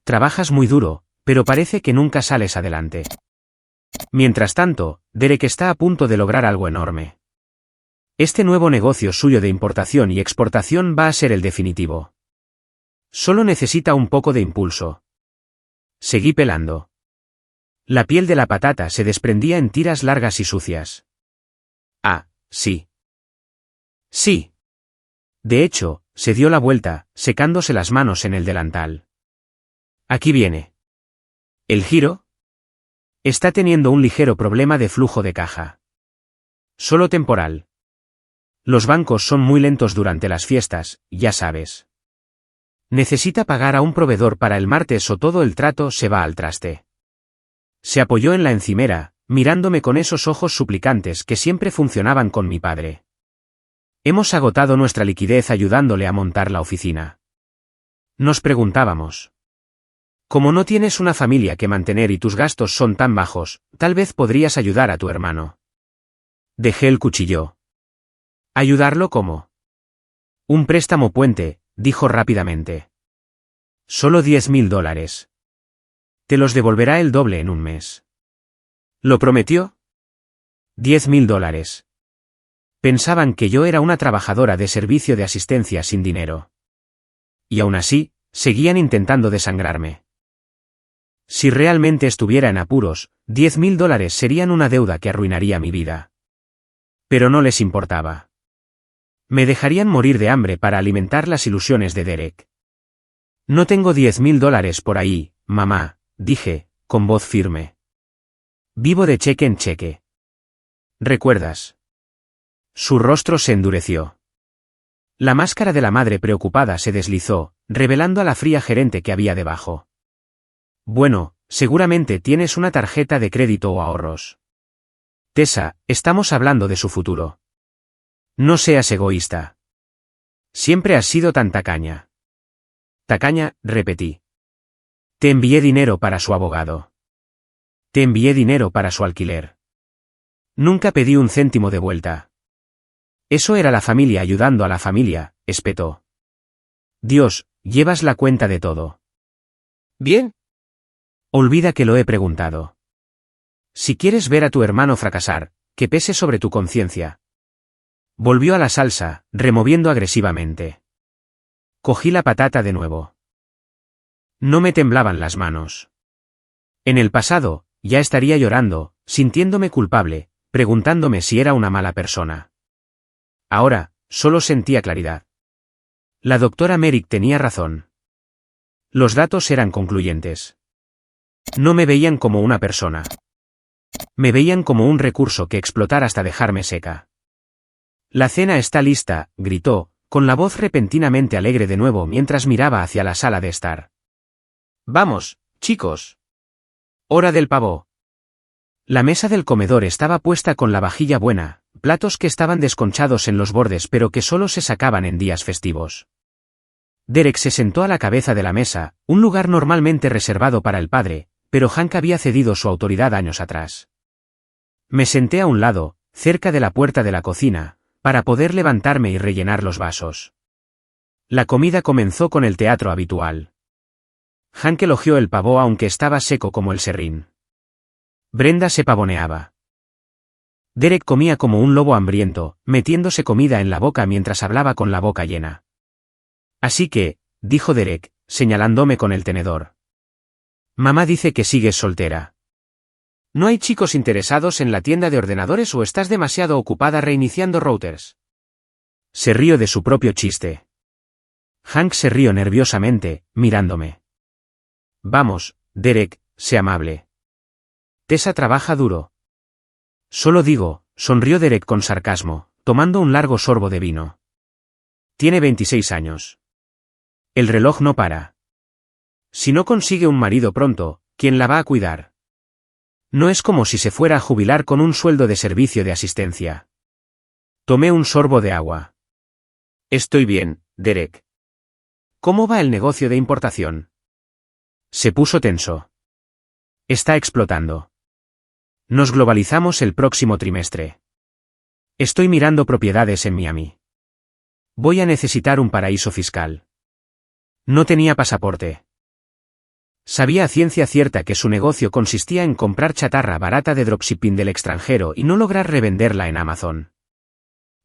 Trabajas muy duro, pero parece que nunca sales adelante. Mientras tanto, Derek está a punto de lograr algo enorme. Este nuevo negocio suyo de importación y exportación va a ser el definitivo. Solo necesita un poco de impulso. Seguí pelando. La piel de la patata se desprendía en tiras largas y sucias. Ah, sí. Sí. De hecho, se dio la vuelta, secándose las manos en el delantal. Aquí viene. ¿El giro? Está teniendo un ligero problema de flujo de caja. Solo temporal. Los bancos son muy lentos durante las fiestas, ya sabes. Necesita pagar a un proveedor para el martes o todo el trato se va al traste. Se apoyó en la encimera, mirándome con esos ojos suplicantes que siempre funcionaban con mi padre. Hemos agotado nuestra liquidez ayudándole a montar la oficina. Nos preguntábamos. Como no tienes una familia que mantener y tus gastos son tan bajos, tal vez podrías ayudar a tu hermano. Dejé el cuchillo. ¿Ayudarlo cómo? Un préstamo puente, dijo rápidamente. Solo $10,000. Te los devolverá el doble en un mes. ¿Lo prometió? $10,000. Pensaban que yo era una trabajadora de servicio de asistencia sin dinero. Y aún así, seguían intentando desangrarme. Si realmente estuviera en apuros, $10,000 serían una deuda que arruinaría mi vida. Pero no les importaba. Me dejarían morir de hambre para alimentar las ilusiones de Derek. No tengo $10,000 por ahí, mamá, dije, con voz firme. Vivo de cheque en cheque. ¿Recuerdas? Su rostro se endureció. La máscara de la madre preocupada se deslizó, revelando a la fría gerente que había debajo. Bueno, seguramente tienes una tarjeta de crédito o ahorros. Tessa, estamos hablando de su futuro. No seas egoísta. Siempre has sido tan tacaña. Tacaña, repetí. Te envié dinero para su abogado. Te envié dinero para su alquiler. Nunca pedí un céntimo de vuelta. Eso era la familia ayudando a la familia, espetó. Dios, llevas la cuenta de todo. Bien. Olvida que lo he preguntado. Si quieres ver a tu hermano fracasar, que pese sobre tu conciencia. Volvió a la salsa, removiendo agresivamente. Cogí la patata de nuevo. No me temblaban las manos. En el pasado, ya estaría llorando, sintiéndome culpable, preguntándome si era una mala persona. Ahora, solo sentía claridad. La doctora Merrick tenía razón. Los datos eran concluyentes. No me veían como una persona. Me veían como un recurso que explotar hasta dejarme seca. La cena está lista, gritó, con la voz repentinamente alegre de nuevo mientras miraba hacia la sala de estar. Vamos, chicos. Hora del pavo. La mesa del comedor estaba puesta con la vajilla buena, platos que estaban desconchados en los bordes pero que solo se sacaban en días festivos. Derek se sentó a la cabeza de la mesa, un lugar normalmente reservado para el padre, pero Hank había cedido su autoridad años atrás. Me senté a un lado, cerca de la puerta de la cocina, para poder levantarme y rellenar los vasos. La comida comenzó con el teatro habitual. Hank elogió el pavó aunque estaba seco como el serrín. Brenda se pavoneaba. Derek comía como un lobo hambriento, metiéndose comida en la boca mientras hablaba con la boca llena. Así que, dijo Derek, señalándome con el tenedor. Mamá dice que sigues soltera. ¿No hay chicos interesados en la tienda de ordenadores o estás demasiado ocupada reiniciando routers? Se rió de su propio chiste. Hank se rió nerviosamente, mirándome. Vamos, Derek, sé amable. Tessa trabaja duro. Solo digo, sonrió Derek con sarcasmo, tomando un largo sorbo de vino. Tiene 26 años. El reloj no para. Si no consigue un marido pronto, ¿quién la va a cuidar? No es como si se fuera a jubilar con un sueldo de servicio de asistencia. Tomé un sorbo de agua. Estoy bien, Derek. ¿Cómo va el negocio de importación? Se puso tenso. Está explotando. Nos globalizamos el próximo trimestre. Estoy mirando propiedades en Miami. Voy a necesitar un paraíso fiscal. No tenía pasaporte. Sabía a ciencia cierta que su negocio consistía en comprar chatarra barata de dropshipping del extranjero y no lograr revenderla en Amazon.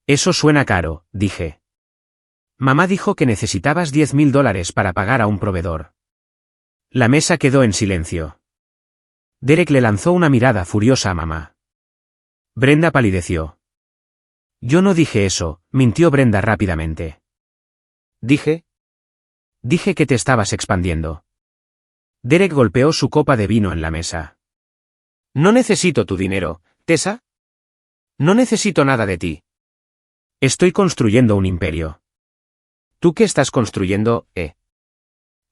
Eso suena caro, dije. Mamá dijo que necesitabas $10,000 para pagar a un proveedor. La mesa quedó en silencio. Derek le lanzó una mirada furiosa a mamá. Brenda palideció. Yo no dije eso, mintió Brenda rápidamente. ¿Dije? Dije que te estabas expandiendo. Derek golpeó su copa de vino en la mesa. No necesito tu dinero, Tessa. No necesito nada de ti. Estoy construyendo un imperio. ¿Tú qué estás construyendo,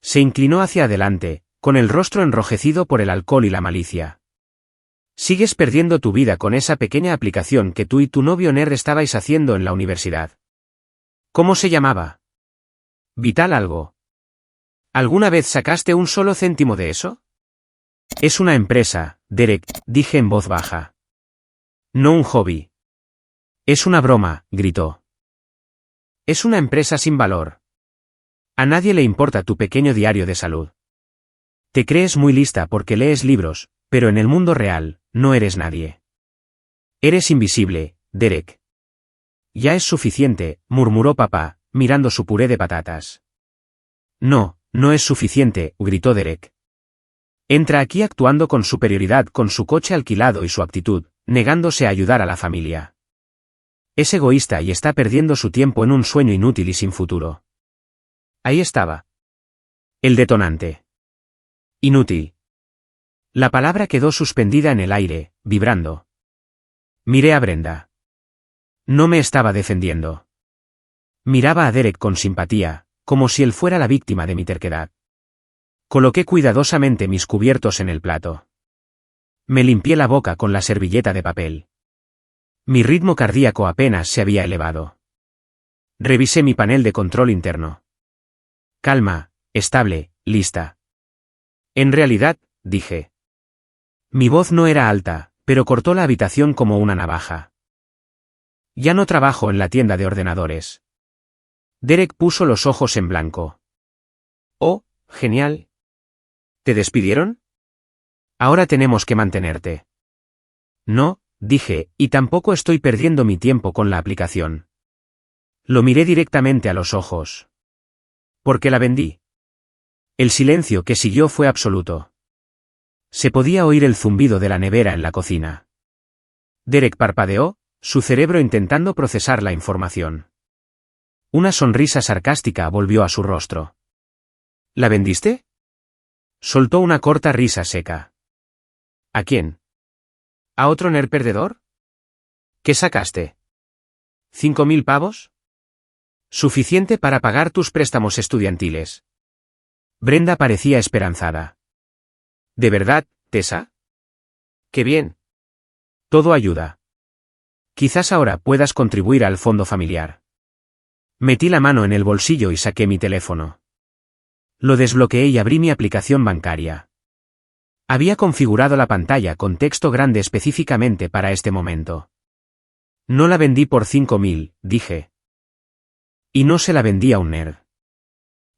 Se inclinó hacia adelante, con el rostro enrojecido por el alcohol y la malicia. Sigues perdiendo tu vida con esa pequeña aplicación que tú y tu novio nerd estabais haciendo en la universidad. ¿Cómo se llamaba? Vital algo. ¿Alguna vez sacaste un solo céntimo de eso? Es una empresa, Derek, dije en voz baja. No un hobby. Es una broma, gritó. Es una empresa sin valor. A nadie le importa tu pequeño diario de salud. Te crees muy lista porque lees libros, pero en el mundo real, no eres nadie. Eres invisible, Derek. Ya es suficiente, murmuró papá, mirando su puré de patatas. No, no es suficiente, gritó Derek. Entra aquí actuando con superioridad con su coche alquilado y su actitud, negándose a ayudar a la familia. Es egoísta y está perdiendo su tiempo en un sueño inútil y sin futuro. Ahí estaba. El detonante. Inútil. La palabra quedó suspendida en el aire, vibrando. Miré a Brenda. No me estaba defendiendo. Miraba a Derek con simpatía, como si él fuera la víctima de mi terquedad. Coloqué cuidadosamente mis cubiertos en el plato. Me limpié la boca con la servilleta de papel. Mi ritmo cardíaco apenas se había elevado. Revisé mi panel de control interno. Calma, estable, lista. En realidad, dije. Mi voz no era alta, pero cortó la habitación como una navaja. Ya no trabajo en la tienda de ordenadores. Derek puso los ojos en blanco. Oh, genial. ¿Te despidieron? Ahora tenemos que mantenerte. No, dije, y tampoco estoy perdiendo mi tiempo con la aplicación. Lo miré directamente a los ojos. ¿Por qué la vendí? El silencio que siguió fue absoluto. Se podía oír el zumbido de la nevera en la cocina. Derek parpadeó, su cerebro intentando procesar la información. Una sonrisa sarcástica volvió a su rostro. ¿La vendiste? Soltó una corta risa seca. ¿A quién? ¿A otro nerd perdedor? ¿Qué sacaste? ¿5.000 pavos? Suficiente para pagar tus préstamos estudiantiles. Brenda parecía esperanzada. ¿De verdad, Tessa? ¡Qué bien! Todo ayuda. Quizás ahora puedas contribuir al fondo familiar. Metí la mano en el bolsillo y saqué mi teléfono. Lo desbloqueé y abrí mi aplicación bancaria. Había configurado la pantalla con texto grande específicamente para este momento. No la vendí por 5.000, dije. Y no se la vendí a un nerd.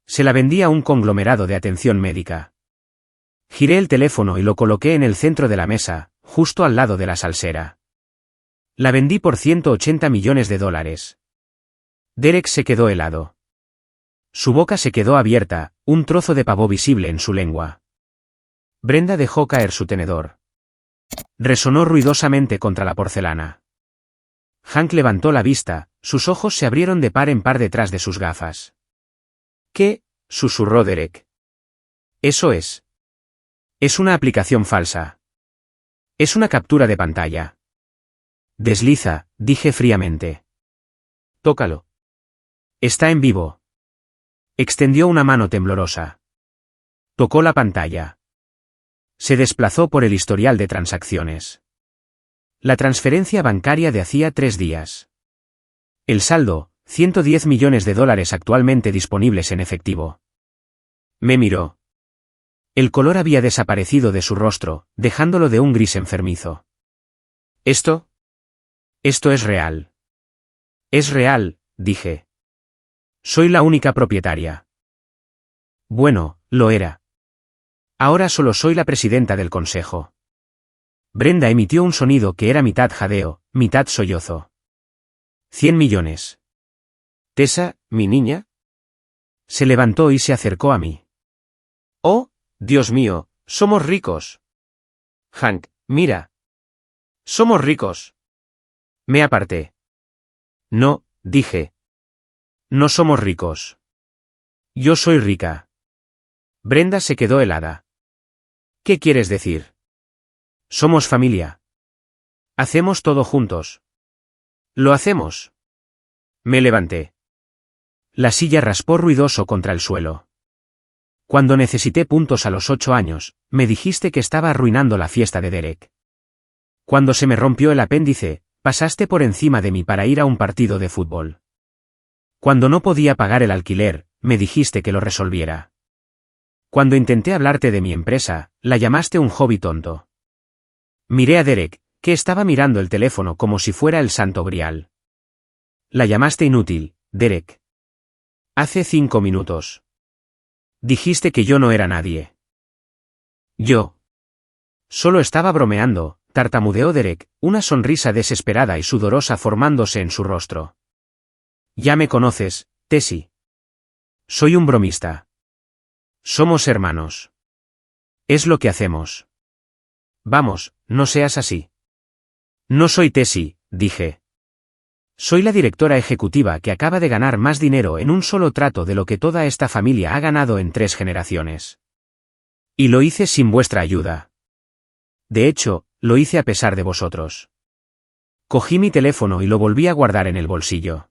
Se la vendí a un conglomerado de atención médica. Giré el teléfono y lo coloqué en el centro de la mesa, justo al lado de la salsera. La vendí por $180 millones. Derek se quedó helado. Su boca se quedó abierta, un trozo de pavo visible en su lengua. Brenda dejó caer su tenedor. Resonó ruidosamente contra la porcelana. Hank levantó la vista, sus ojos se abrieron de par en par detrás de sus gafas. ¿Qué? Susurró Derek. Eso es. Es una aplicación falsa. Es una captura de pantalla. Desliza, dije fríamente. Tócalo. Está en vivo. Extendió una mano temblorosa. Tocó la pantalla. Se desplazó por el historial de transacciones. La transferencia bancaria de hacía 3 días. El saldo, $110 millones actualmente disponibles en efectivo. Me miró. El color había desaparecido de su rostro, dejándolo de un gris enfermizo. Esto es real. Es real, dije. Soy la única propietaria. Bueno, lo era. Ahora solo soy la presidenta del consejo. Brenda emitió un sonido que era mitad jadeo, mitad sollozo. 100 millones. Tessa, mi niña. Se levantó y se acercó a mí. Oh, Dios mío, somos ricos. Hank, mira. Somos ricos. Me aparté. No, dije. No somos ricos. Yo soy rica. Brenda se quedó helada. ¿Qué quieres decir? Somos familia. Hacemos todo juntos. Lo hacemos. Me levanté. La silla raspó ruidoso contra el suelo. Cuando necesité puntos a los 8 años, me dijiste que estaba arruinando la fiesta de Derek. Cuando se me rompió el apéndice, pasaste por encima de mí para ir a un partido de fútbol. Cuando no podía pagar el alquiler, me dijiste que lo resolviera. Cuando intenté hablarte de mi empresa, la llamaste un hobby tonto. Miré a Derek, que estaba mirando el teléfono como si fuera el santo grial. La llamaste inútil, Derek. Hace 5 minutos. Dijiste que yo no era nadie. Yo. Solo estaba bromeando, tartamudeó Derek, una sonrisa desesperada y sudorosa formándose en su rostro. Ya me conoces, Tessie. Soy un bromista. Somos hermanos. Es lo que hacemos. Vamos, no seas así. No soy Tessie, dije. Soy la directora ejecutiva que acaba de ganar más dinero en un solo trato de lo que toda esta familia ha ganado en 3 generaciones. Y lo hice sin vuestra ayuda. De hecho, lo hice a pesar de vosotros. Cogí mi teléfono y lo volví a guardar en el bolsillo.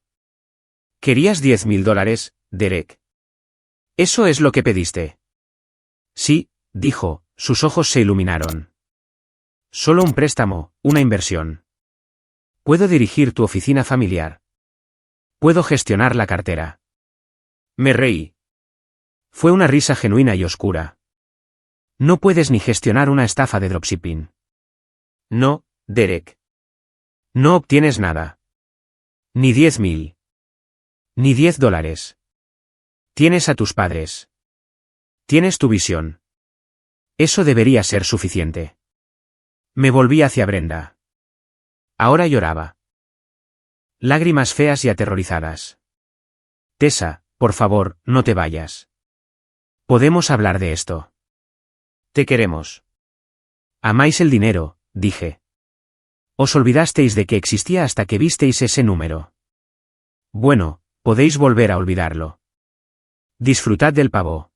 ¿Querías $10,000, Derek? ¿Eso es lo que pediste? Sí, dijo, sus ojos se iluminaron. Solo un préstamo, una inversión. Puedo dirigir tu oficina familiar. Puedo gestionar la cartera. Me reí. Fue una risa genuina y oscura. No puedes ni gestionar una estafa de dropshipping. No, Derek. No obtienes nada. Ni 10,000. Ni $10. Tienes a tus padres. Tienes tu visión. Eso debería ser suficiente. Me volví hacia Brenda. Ahora lloraba. Lágrimas feas y aterrorizadas. Tessa, por favor, no te vayas. Podemos hablar de esto. Te queremos. Amáis el dinero, dije. Os olvidasteis de que existía hasta que visteis ese número. Bueno, podéis volver a olvidarlo. Disfrutad del pavo.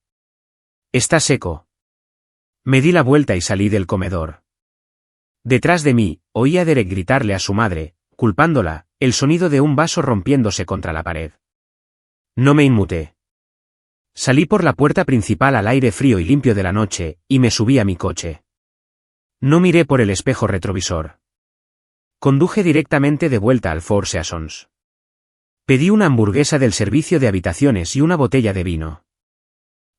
Está seco. Me di la vuelta y salí del comedor. Detrás de mí, oí a Derek gritarle a su madre, culpándola, el sonido de un vaso rompiéndose contra la pared. No me inmuté. Salí por la puerta principal al aire frío y limpio de la noche, y me subí a mi coche. No miré por el espejo retrovisor. Conduje directamente de vuelta al Four Seasons. Pedí una hamburguesa del servicio de habitaciones y una botella de vino.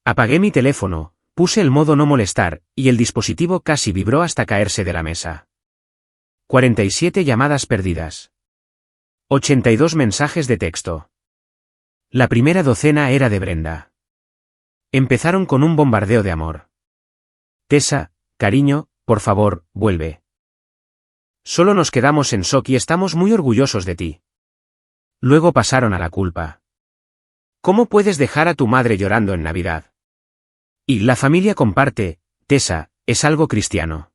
Apagué mi teléfono, puse el modo no molestar, y el dispositivo casi vibró hasta caerse de la mesa. 47 llamadas perdidas. 82 mensajes de texto. La primera docena era de Brenda. Empezaron con un bombardeo de amor. Tessa, cariño, por favor, vuelve. Solo nos quedamos en shock y estamos muy orgullosos de ti. Luego pasaron a la culpa. ¿Cómo puedes dejar a tu madre llorando en Navidad? Y la familia comparte, Tessa, es algo cristiano.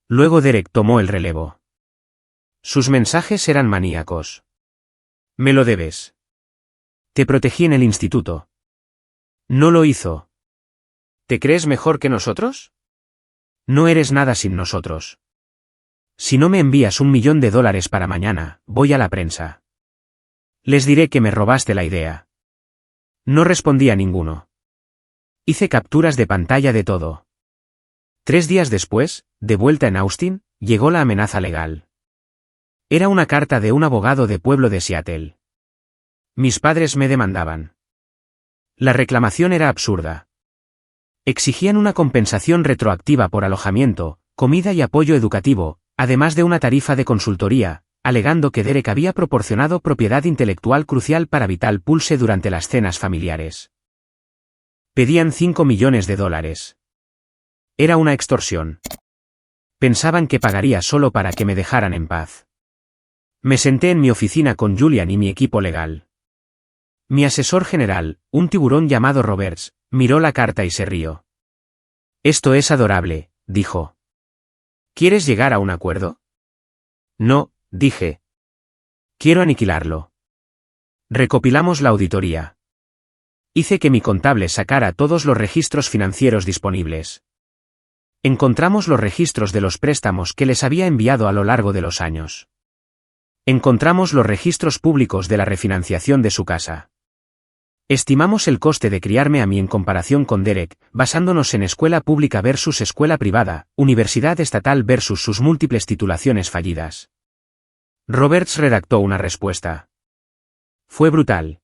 Luego Derek tomó el relevo. Sus mensajes eran maníacos. Me lo debes. Te protegí en el instituto. No lo hizo. ¿Te crees mejor que nosotros? No eres nada sin nosotros. Si no me envías $1 millón para mañana, voy a la prensa. Les diré que me robaste la idea. No respondí a ninguno. Hice capturas de pantalla de todo. 3 días después, de vuelta en Austin, llegó la amenaza legal. Era una carta de un abogado de pueblo de Seattle. Mis padres me demandaban. La reclamación era absurda. Exigían una compensación retroactiva por alojamiento, comida y apoyo educativo, además de una tarifa de consultoría, alegando que Derek había proporcionado propiedad intelectual crucial para Vital Pulse durante las cenas familiares. Pedían $5 millones. Era una extorsión. Pensaban que pagaría solo para que me dejaran en paz. Me senté en mi oficina con Julian y mi equipo legal. Mi asesor general, un tiburón llamado Roberts, miró la carta y se rió. Esto es adorable, dijo. ¿Quieres llegar a un acuerdo? No, dije. Quiero aniquilarlo. Recopilamos la auditoría. Hice que mi contable sacara todos los registros financieros disponibles. Encontramos los registros de los préstamos que les había enviado a lo largo de los años. Encontramos los registros públicos de la refinanciación de su casa. Estimamos el coste de criarme a mí en comparación con Derek, basándonos en escuela pública versus escuela privada, universidad estatal versus sus múltiples titulaciones fallidas. Roberts redactó una respuesta. Fue brutal.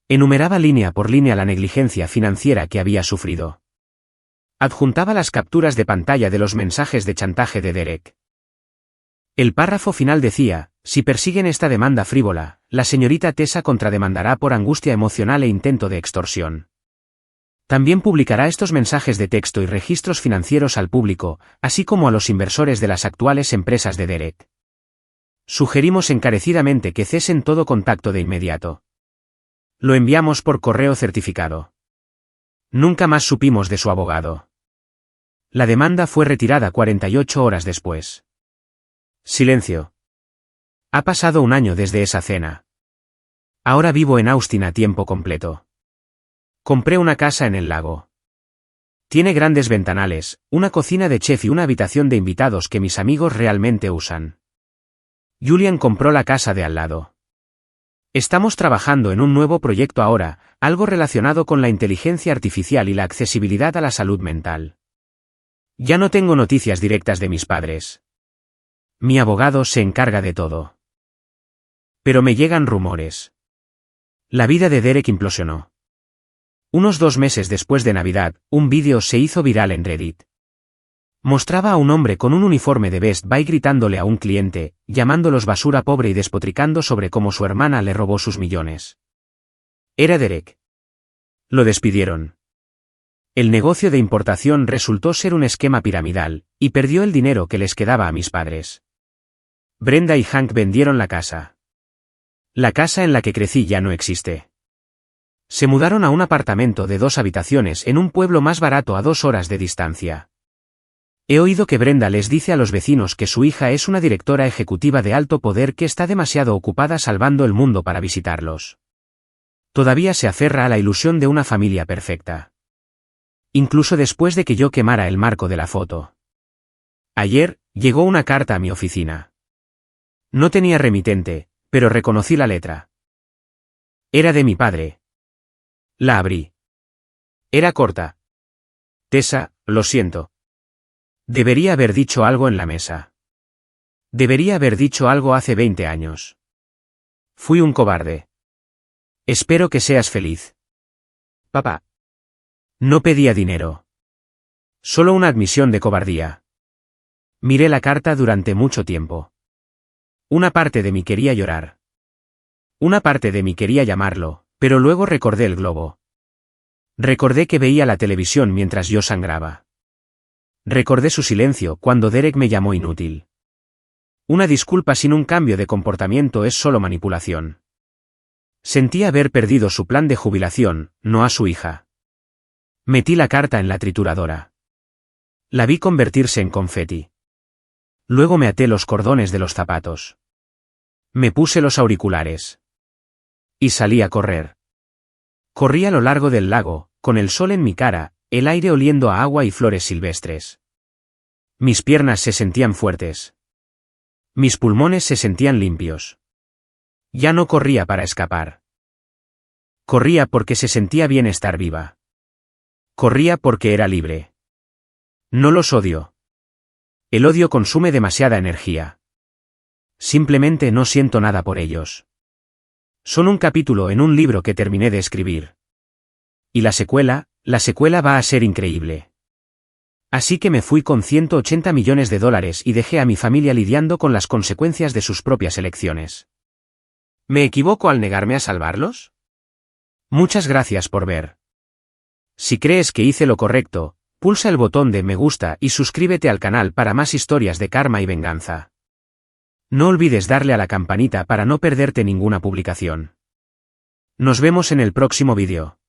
Enumeraba línea por línea la negligencia financiera que había sufrido. Adjuntaba las capturas de pantalla de los mensajes de chantaje de Derek. El párrafo final decía: si persiguen esta demanda frívola, la señorita Tessa contrademandará por angustia emocional e intento de extorsión. También publicará estos mensajes de texto y registros financieros al público, así como a los inversores de las actuales empresas de Derek. Sugerimos encarecidamente que cesen todo contacto de inmediato. Lo enviamos por correo certificado. Nunca más supimos de su abogado. La demanda fue retirada 48 horas después. Silencio. Ha pasado un año desde esa cena. Ahora vivo en Austin a tiempo completo. Compré una casa en el lago. Tiene grandes ventanales, una cocina de chef y una habitación de invitados que mis amigos realmente usan. Julian compró la casa de al lado. Estamos trabajando en un nuevo proyecto ahora, algo relacionado con la inteligencia artificial y la accesibilidad a la salud mental. Ya no tengo noticias directas de mis padres. Mi abogado se encarga de todo. Pero me llegan rumores. La vida de Derek implosionó. Unos 2 meses después de Navidad, un vídeo se hizo viral en Reddit. Mostraba a un hombre con un uniforme de Best Buy gritándole a un cliente, llamándolos basura pobre y despotricando sobre cómo su hermana le robó sus millones. Era Derek. Lo despidieron. El negocio de importación resultó ser un esquema piramidal, y perdió el dinero que les quedaba a mis padres. Brenda y Hank vendieron la casa. La casa en la que crecí ya no existe. Se mudaron a un apartamento de 2 habitaciones en un pueblo más barato a 2 horas de distancia. He oído que Brenda les dice a los vecinos que su hija es una directora ejecutiva de alto poder que está demasiado ocupada salvando el mundo para visitarlos. Todavía se aferra a la ilusión de una familia perfecta. Incluso después de que yo quemara el marco de la foto. Ayer, llegó una carta a mi oficina. No tenía remitente, pero reconocí la letra. Era de mi padre. La abrí. Era corta. Tessa, lo siento. Debería haber dicho algo en la mesa. Debería haber dicho algo hace 20 años. Fui un cobarde. Espero que seas feliz. Papá. No pedía dinero. Solo una admisión de cobardía. Miré la carta durante mucho tiempo. Una parte de mí quería llorar. Una parte de mí quería llamarlo, pero luego recordé el globo. Recordé que veía la televisión mientras yo sangraba. Recordé su silencio cuando Derek me llamó inútil. Una disculpa sin un cambio de comportamiento es solo manipulación. Sentí haber perdido su plan de jubilación, no a su hija. Metí la carta en la trituradora. La vi convertirse en confeti. Luego me até los cordones de los zapatos. Me puse los auriculares. Y salí a correr. Corrí a lo largo del lago, con el sol en mi cara, el aire oliendo a agua y flores silvestres. Mis piernas se sentían fuertes. Mis pulmones se sentían limpios. Ya no corría para escapar. Corría porque se sentía bien estar viva. Corría porque era libre. No los odio. El odio consume demasiada energía. Simplemente no siento nada por ellos. Son un capítulo en un libro que terminé de escribir. Y la secuela va a ser increíble. Así que me fui con $180 millones y dejé a mi familia lidiando con las consecuencias de sus propias elecciones. ¿Me equivoco al negarme a salvarlos? Muchas gracias por ver. Si crees que hice lo correcto, pulsa el botón de me gusta y suscríbete al canal para más historias de karma y venganza. No olvides darle a la campanita para no perderte ninguna publicación. Nos vemos en el próximo vídeo.